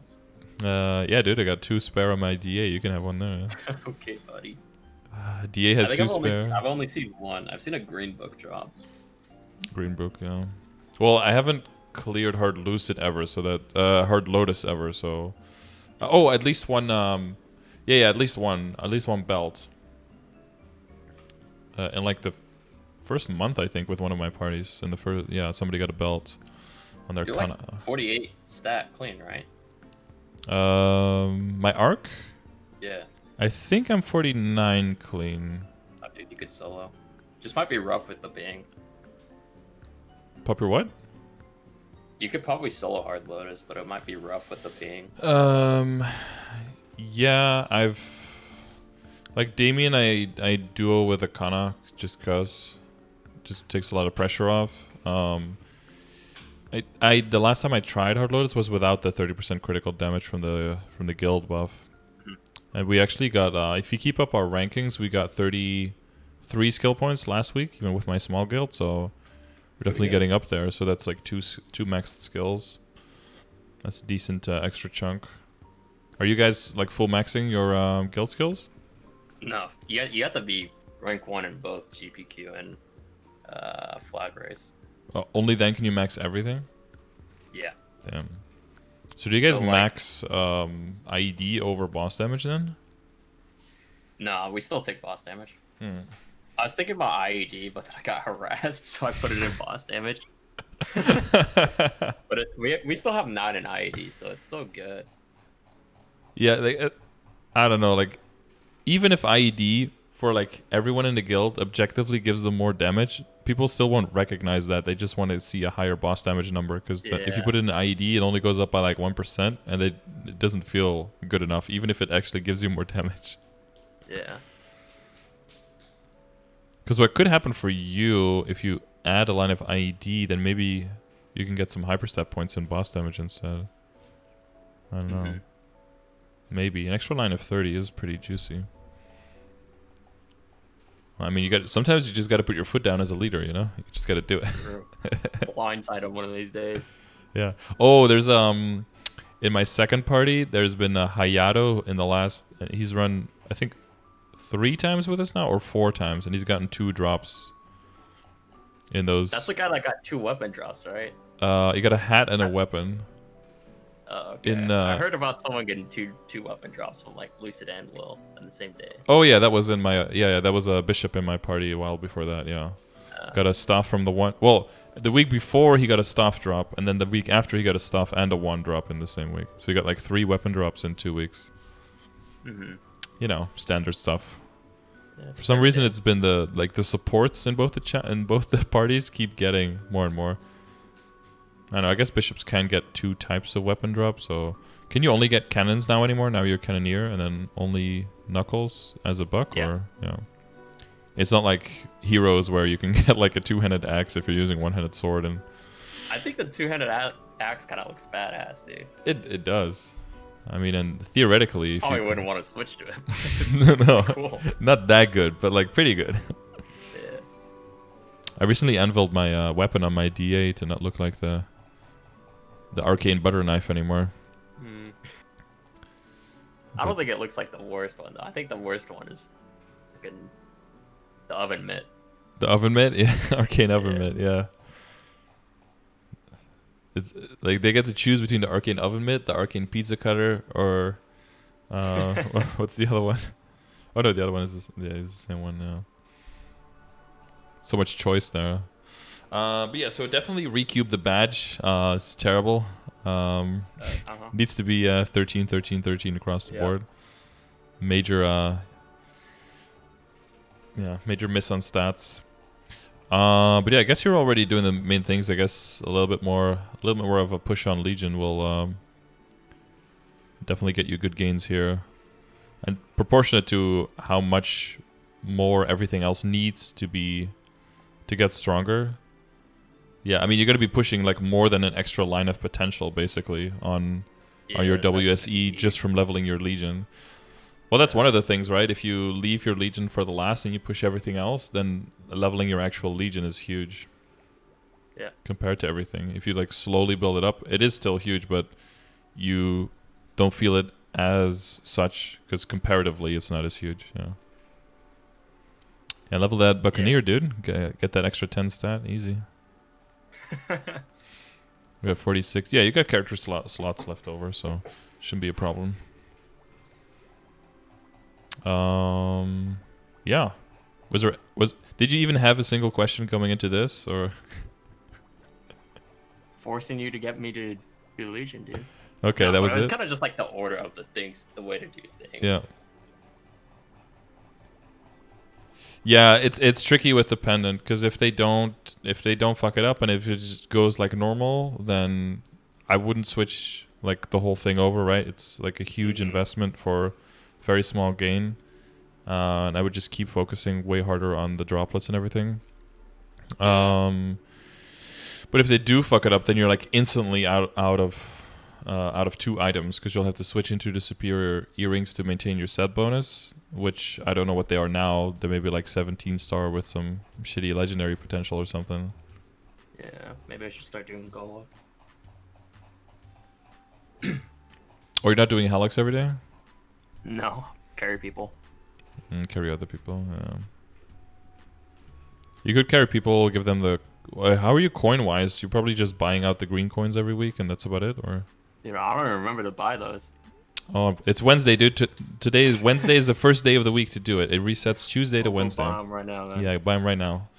Yeah, dude, I got 2 spare on my DA. You can have one there. Okay, buddy. DA has 2 spare. I've only seen one. I've seen a green book drop. Green book, yeah. Well, I haven't cleared Hard Lucid ever, so that Hard Lotus ever. So, oh, at least one. Yeah, at least one belt. In like the first month, I think, with one of my parties. In the first, yeah, somebody got a belt on their You're Kana. like 48 stat clean, right? My arc. Yeah. I think I'm 49 clean. Oh, dude, you could solo. Just might be rough with the ping. Pop your what? You could probably solo Hard Lotus, but it might be rough with the ping. Yeah, like Damien, I duo with a Kana just cause, just takes a lot of pressure off. The last time I tried Hard Lotus was without the 30% critical damage from the guild buff, and we actually got if you keep up our rankings, we got 33 skill points last week, even with my small guild. So we're definitely getting up there. So that's like two maxed skills. That's a decent extra chunk. Are you guys like full maxing your guild skills? No, you have to be rank 1 in both GPQ and flag race. Only then can you max everything? Yeah. Damn. So do you guys max IED over boss damage then? No, we still take boss damage. I was thinking about IED, but then I got harassed, so I put it in boss damage. But we still have 9 in IED, so it's still good. Yeah, like, I don't know, like even if IED for like everyone in the guild objectively gives them more damage, people still won't recognize that. They just want to see a higher boss damage number because if you put it in IED, it only goes up by like 1%, and it doesn't feel good enough, even if it actually gives you more damage. Yeah. Because what could happen for you if you add a line of IED, then maybe you can get some hyperstep points and boss damage instead. I don't know. Maybe an extra line of 30 is pretty juicy. I mean, sometimes you just got to put your foot down as a leader, you know? You just got to do it. Blindside him one of these days. Yeah. Oh, there's in my second party, there's been a Hayato in the last. He's run, I think, 3 times with us now, or 4 times, and he's gotten 2 drops in those. That's the guy that got 2 weapon drops, right? You got a hat and a weapon. Oh, okay. I heard about someone getting two weapon drops from like Lucid and Will on the same day. Oh yeah, that was in my that was a bishop in my party a while before that. Yeah, got a staff from the one. Well, the week before he got a staff drop, and then the week after he got a staff and a 1 drop in the same week. So he got like 3 weapon drops in 2 weeks. You know, standard stuff. Yeah, for some reason, it's been the supports in both the parties keep getting more and more. I don't know. I guess bishops can get 2 types of weapon drops. So can you only get cannons now anymore? Now you're Cannoneer, and then only knuckles as a buck, or it's not like Heroes where you can get like a 2-handed axe if you're using 1-handed sword. And I think the 2-handed axe kind of looks badass, dude. It does. I mean, and theoretically, if probably wouldn't want to switch to it. No, cool. Not that good, but like pretty good. Yeah. I recently anviled my weapon on my DA to not look like the arcane butter knife anymore. I don't think it looks like the worst one though. I think the worst one is fucking the oven mitt. The oven mitt, yeah, arcane oven mitt, yeah. It's like they get to choose between the arcane oven mitt, the arcane pizza cutter, or what's the other one? Oh no, the other one is it's the same one now. So much choice there. But yeah, so definitely recube the badge. It's terrible. Needs to be 13, 13, 13 across the board. Major major miss on stats. But yeah, I guess you're already doing the main things. I guess a little bit more of a push on Legion will definitely get you good gains here, and proportionate to how much more everything else needs to be to get stronger. Yeah, I mean, you're going to be pushing like more than an extra line of potential basically on your WSE just from leveling your Legion. Well, that's one of the things, right? If you leave your Legion for the last and you push everything else, then leveling your actual Legion is huge. Yeah. Compared to everything. If you like slowly build it up, it is still huge, but you don't feel it as such because comparatively it's not as huge. Yeah. Yeah, level that Buccaneer, dude. Get that extra 10 stat, easy. We got 46. Yeah, you got character slots left over, so shouldn't be a problem. Yeah. Did you even have a single question coming into this, or forcing you to get me to do Legion, dude? Okay, no, that was it. It was kind of just like the order of the things, the way to do things. Yeah. Yeah, it's tricky with the pendant because if they don't fuck it up and if it just goes like normal, then I wouldn't switch like the whole thing over, right? It's like a huge investment for very small gain, and I would just keep focusing way harder on the droplets and everything. But if they do fuck it up, then you're like instantly out of 2 items because you'll have to switch into the superior earrings to maintain your set bonus, which I don't know what they are now. They may be like 17 star with some shitty legendary potential or something. Yeah, maybe I should start doing gold. Or you're not doing Helix every day? No, carry people. Carry other people. Yeah. You could carry people, give them the. How are you coin wise? You're probably just buying out the green coins every week, and that's about it, or? You know, I don't even remember to buy those. Oh, it's Wednesday, dude. Today is Wednesday is the first day of the week to do it. It resets Tuesday to Wednesday. Buy them right now, man. Yeah, buy them right now.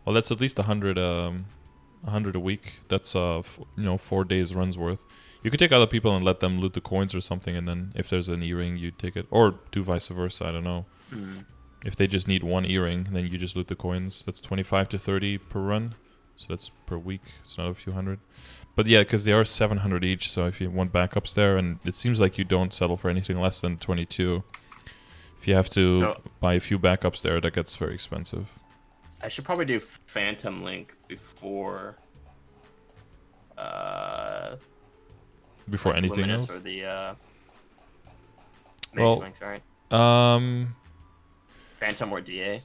Well, that's at least 100 a week. That's 4 days runs worth. You could take other people and let them loot the coins or something, and then if there's an earring, you take it, or do vice versa. I don't know. If they just need 1 earring, then you just loot the coins. That's 25 to 30 per run, so that's per week. It's not a few hundred. But yeah, because they are 700 each, so if you want backups there, and it seems like you don't settle for anything less than 22. If you have to buy a few backups there, that gets very expensive. I should probably do Phantom Link before anything Luminous else. Or the Mage Links, right? Phantom or DA.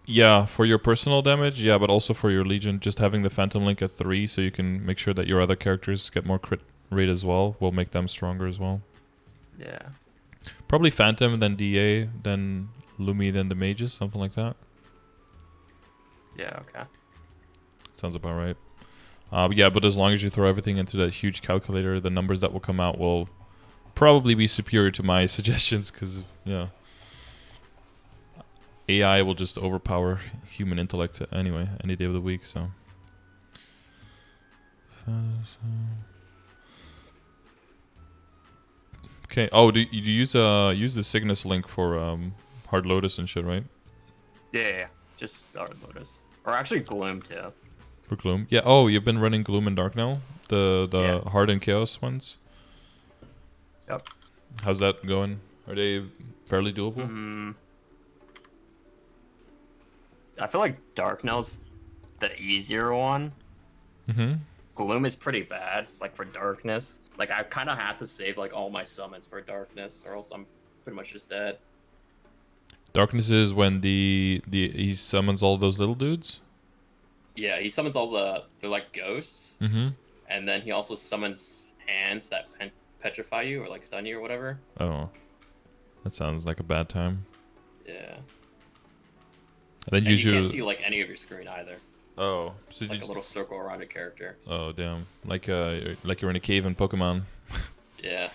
Yeah, for your personal damage, yeah, but also for your Legion, just having the Phantom Link at 3 so you can make sure that your other characters get more crit rate as well will make them stronger as well. Yeah. Probably Phantom, then DA, then Lumi, then the Mages, something like that. Yeah, okay. Sounds about right. Yeah, but as long as you throw everything into that huge calculator, the numbers that will come out will probably be superior to my suggestions, because, yeah. AI will just overpower human intellect anyway, any day of the week, so. Okay. Oh, do you use the Cygnus link for Hard Lotus and shit, right? Yeah. Just Star Lotus. Or actually Gloom too. For Gloom. Yeah. Oh, you've been running Gloom and Dark now? The Yeah. Hard and Chaos ones? Yep. How's that going? Are they fairly doable? I feel like Darknell's the easier one. Mm-hmm. Gloom is pretty bad, like for darkness. Like I kind of have to save like all my summons for darkness, or else I'm pretty much just dead. Darkness is when the he summons all those little dudes? Yeah, he summons all they're like ghosts, Mm-hmm. and then he also summons hands that petrify you or like stun you or whatever. Oh. That sounds like a bad time. Yeah. And then And you can't usually... see like any of your screen either. Oh. So It's like a little circle around a character. Oh, damn. Like you're in a cave in Pokemon. Yeah.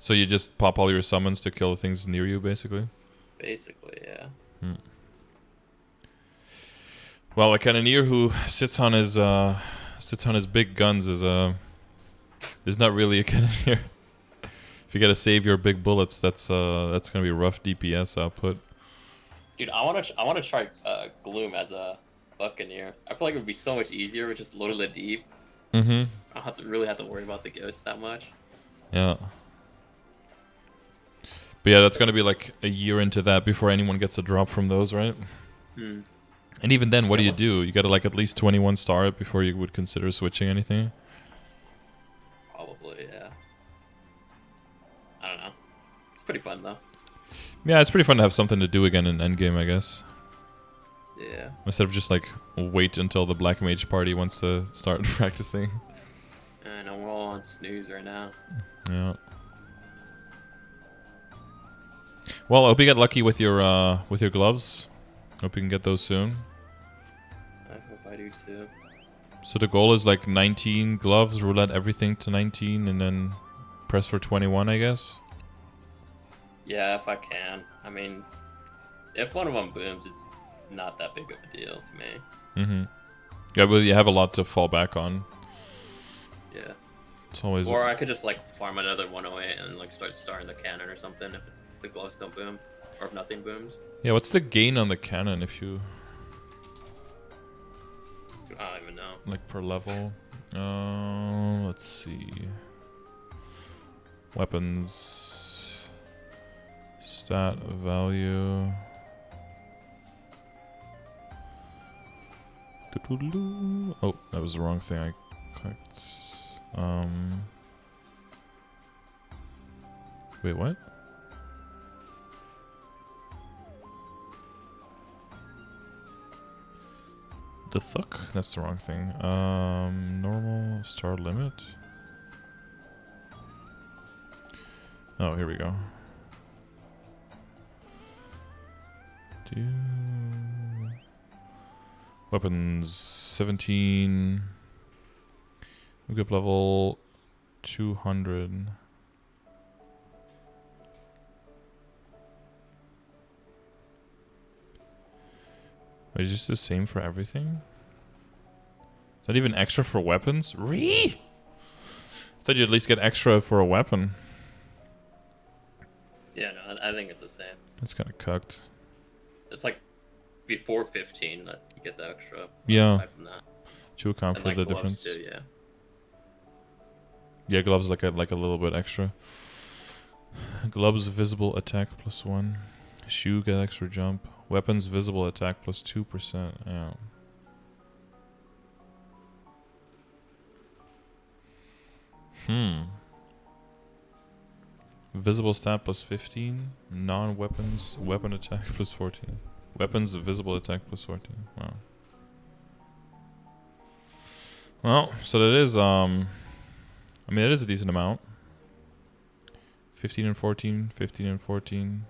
So you just pop all your summons to kill things near you, basically? Basically, yeah. Well, a Cannoneer who sits on his big guns is not really a Cannoneer. If you gotta save your big bullets, that's gonna be rough DPS output. Dude, I wanna try Gloom as a Buccaneer. I feel like it would be so much easier with just loading the deep. Mm-hmm. I don't really have to worry about the ghosts that much. Yeah. But yeah, that's gonna be like a year into that before anyone gets a drop from those, right? Hmm. And even then, what do Yeah. you do? You gotta like at least 21 star it before you would consider switching anything? Probably, yeah. I don't know. It's pretty fun though. Yeah, it's pretty fun to have something to do again in endgame, I guess. Yeah. Instead of just like wait until the Black Mage party wants to start practicing. I know we're all on snooze right now. Yeah. Well, I hope you get lucky with your gloves. Hope you can get those soon. I hope I do too. So the goal is like 19 gloves, roulette everything to 19, and then press for 21, I guess. Yeah, if I can. I mean, if one of them booms, it's not that big of a deal to me. Mm-hmm. Yeah, but you have a lot to fall back on. Yeah. It's always... Or I could just like farm another 108 and like start starting the cannon or something if the gloves don't boom, or if nothing booms. Yeah, what's the gain on the cannon if you... I don't even know. Like per level? Let's see. Weapons. Stat value. Oh, that was the wrong thing I clicked. Wait, what? The fuck? That's the wrong thing. Normal star limit. Oh, here we go. Weapons 17. Equip level 200. Wait, is this the same for everything? Is that even extra for weapons? I thought you'd at least get extra for a weapon. Yeah, no, I think it's the same. That's kind of cucked. It's like before 15 that you get the extra. Yeah. Aside from that. To account And for like the gloves difference. too, yeah. Yeah, gloves like a little bit extra. Gloves visible attack +1. Shoe get extra jump. Weapons visible attack +2%. Yeah. Visible stat +15. Non-weapons weapon attack +14. Weapons visible attack +14. Wow. Well, so that is I mean it is a decent amount. 15 and 14, 15 and 14.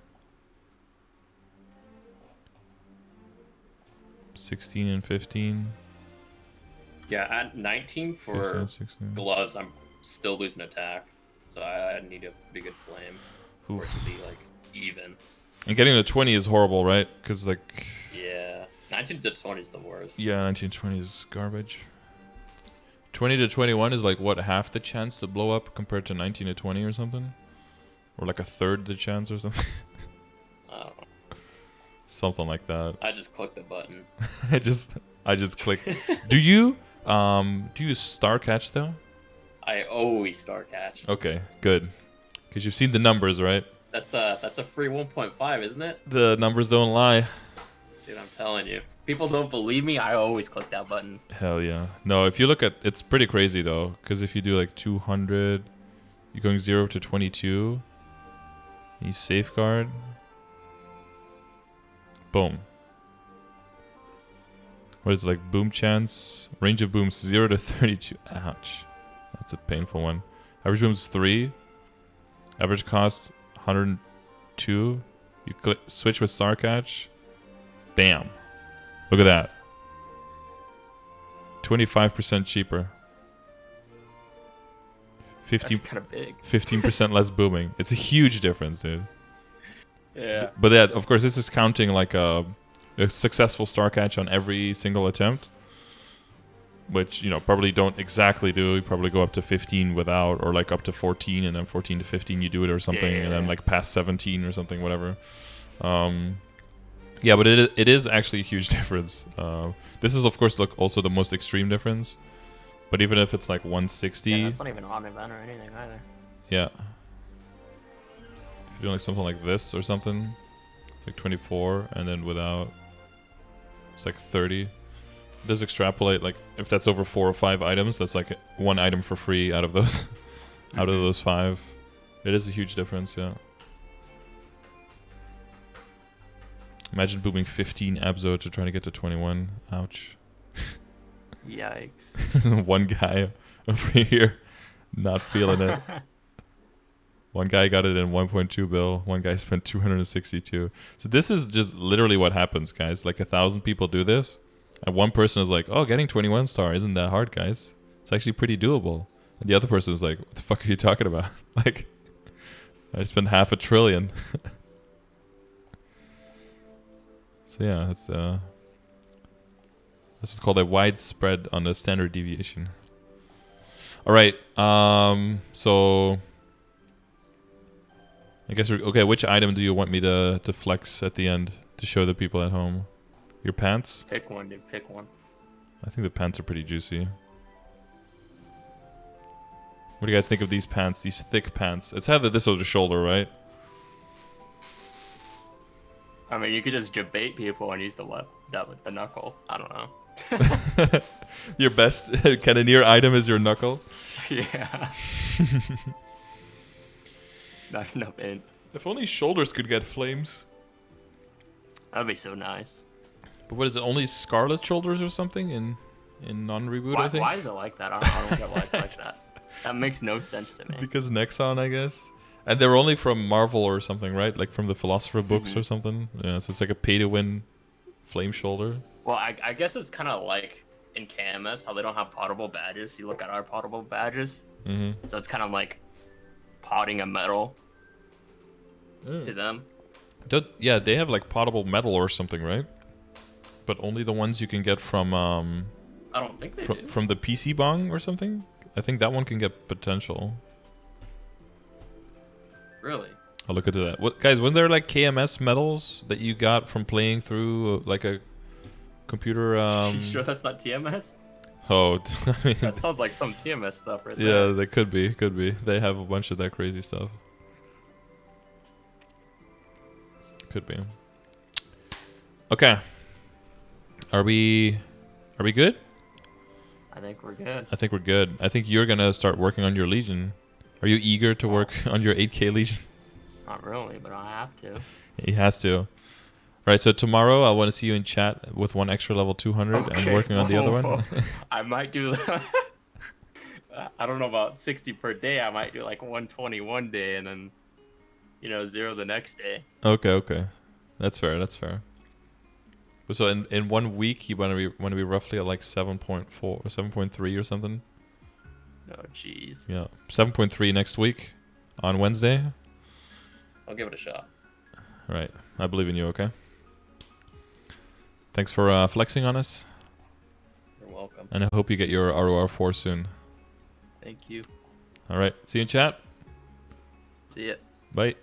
16 and 15. Yeah, at 19 for 16. gloves, I'm still losing attack. So I need a pretty good flame for it to be like even. And getting to 20 is horrible, right? Because like. Yeah, 19 to 20 is the worst. Yeah, 19 to 20 is garbage. 20 to 21 is like what, half the chance to blow up compared to 19 to 20 or something, or like a third the chance or something. I don't know. Something like that. I just clicked the button. I just click. Do you star catch though? I always star catch. Okay, good. Because you've seen the numbers, right? That's a free 1.5, isn't it? The numbers don't lie. Dude, I'm telling you. People don't believe me. I always click that button. Hell yeah. No, if you look at, it's pretty crazy though. Because if you do like 200, you're going 0 to 22. You safeguard. Boom. What is it, like boom chance? Range of booms 0 to 32. Ouch. That's a painful one. Average booms 3. Average cost 102. You click switch with star catch. Bam. Look at that. 25% cheaper. 15 kind of big. 15% less booming. It's a huge difference, dude. Yeah. But yeah, of course, this is counting like a successful star catch on every single attempt, which, you know, probably don't exactly do. You probably go up to 15 without, or like up to 14, and then 14 to 15 you do it or something, and then like past 17 or something, whatever. Yeah, but it is actually a huge difference. This is, of course, also the most extreme difference. But even if it's like 160... Yeah, that's not even on event or anything either. Yeah. If you're doing like something like this or something, it's like 24, and then without, it's like 30. It does extrapolate, like, if that's over 4 or 5 items, that's like 1 item for free out of those, out of those 5. It is a huge difference, yeah. Imagine booming 15 Abzo to try to get to 21. Ouch. Yikes. One guy over here not feeling it. One guy got it in 1.2 bill. One guy spent 262. So this is just literally what happens, guys. Like 1,000 people do this, and one person is like, "Oh, getting 21 star isn't that hard, guys. It's actually pretty doable." And the other person is like, "What the fuck are you talking about? Like, I spent $500 billion." So yeah, that's this is called a widespread on the standard deviation. All right. So I guess okay. Which item do you want me to flex at the end to show the people at home? Your pants? Pick one, dude. Pick one. I think the pants are pretty juicy. What do you guys think of these pants? These thick pants. It's either this or the shoulder, right? I mean, you could just debate people and use the knuckle. I don't know. Your best Cannoneer item is your knuckle? Yeah. Not enough in. If only shoulders could get flames. That'd be so nice. But what is it? Only Scarlet shoulders or something in non-reboot, I think? Why is it like that? I don't get why it's like that. That makes no sense to me. Because Nexon, I guess. And they're only from Marvel or something, right? Like from the Philosopher books or something. Yeah, so it's like a pay-to-win flame shoulder. Well, I guess it's kind of like in KMS how they don't have potable badges. You look at our potable badges. So it's kind of like potting a metal to them. Yeah, they have like potable metal or something, right? But only the ones you can get from I don't think they do. From the PC bong or something. I think that one can get potential. Really? I'll look into that. What, guys, weren't there like KMS medals that you got from playing through like a computer? You sure that's not TMS? Oh, I mean, that sounds like some TMS stuff right there. Yeah, they could be. Could be. They have a bunch of that crazy stuff. Could be. Okay. Are we good? I think we're good. I think we're good. I think you're gonna start working on your Legion. Are you eager to work on your 8K Legion? Not really, but I have to. He has to. Right, so tomorrow I want to see you in chat with one extra level 200 and working on the other one. I might do... I don't know about 60 per day. I might do like 120 one day and then, 0 the next day. Okay. That's fair. So in 1 week, you want to be roughly at like 7.4 or 7.3 or something. Oh, jeez. Yeah, 7.3 next week on Wednesday. I'll give it a shot. All right, I believe in you. Okay. Thanks for flexing on us, You're welcome. and I hope you get your ROR4 soon. Thank you. All right, see you in chat. See ya. Bye.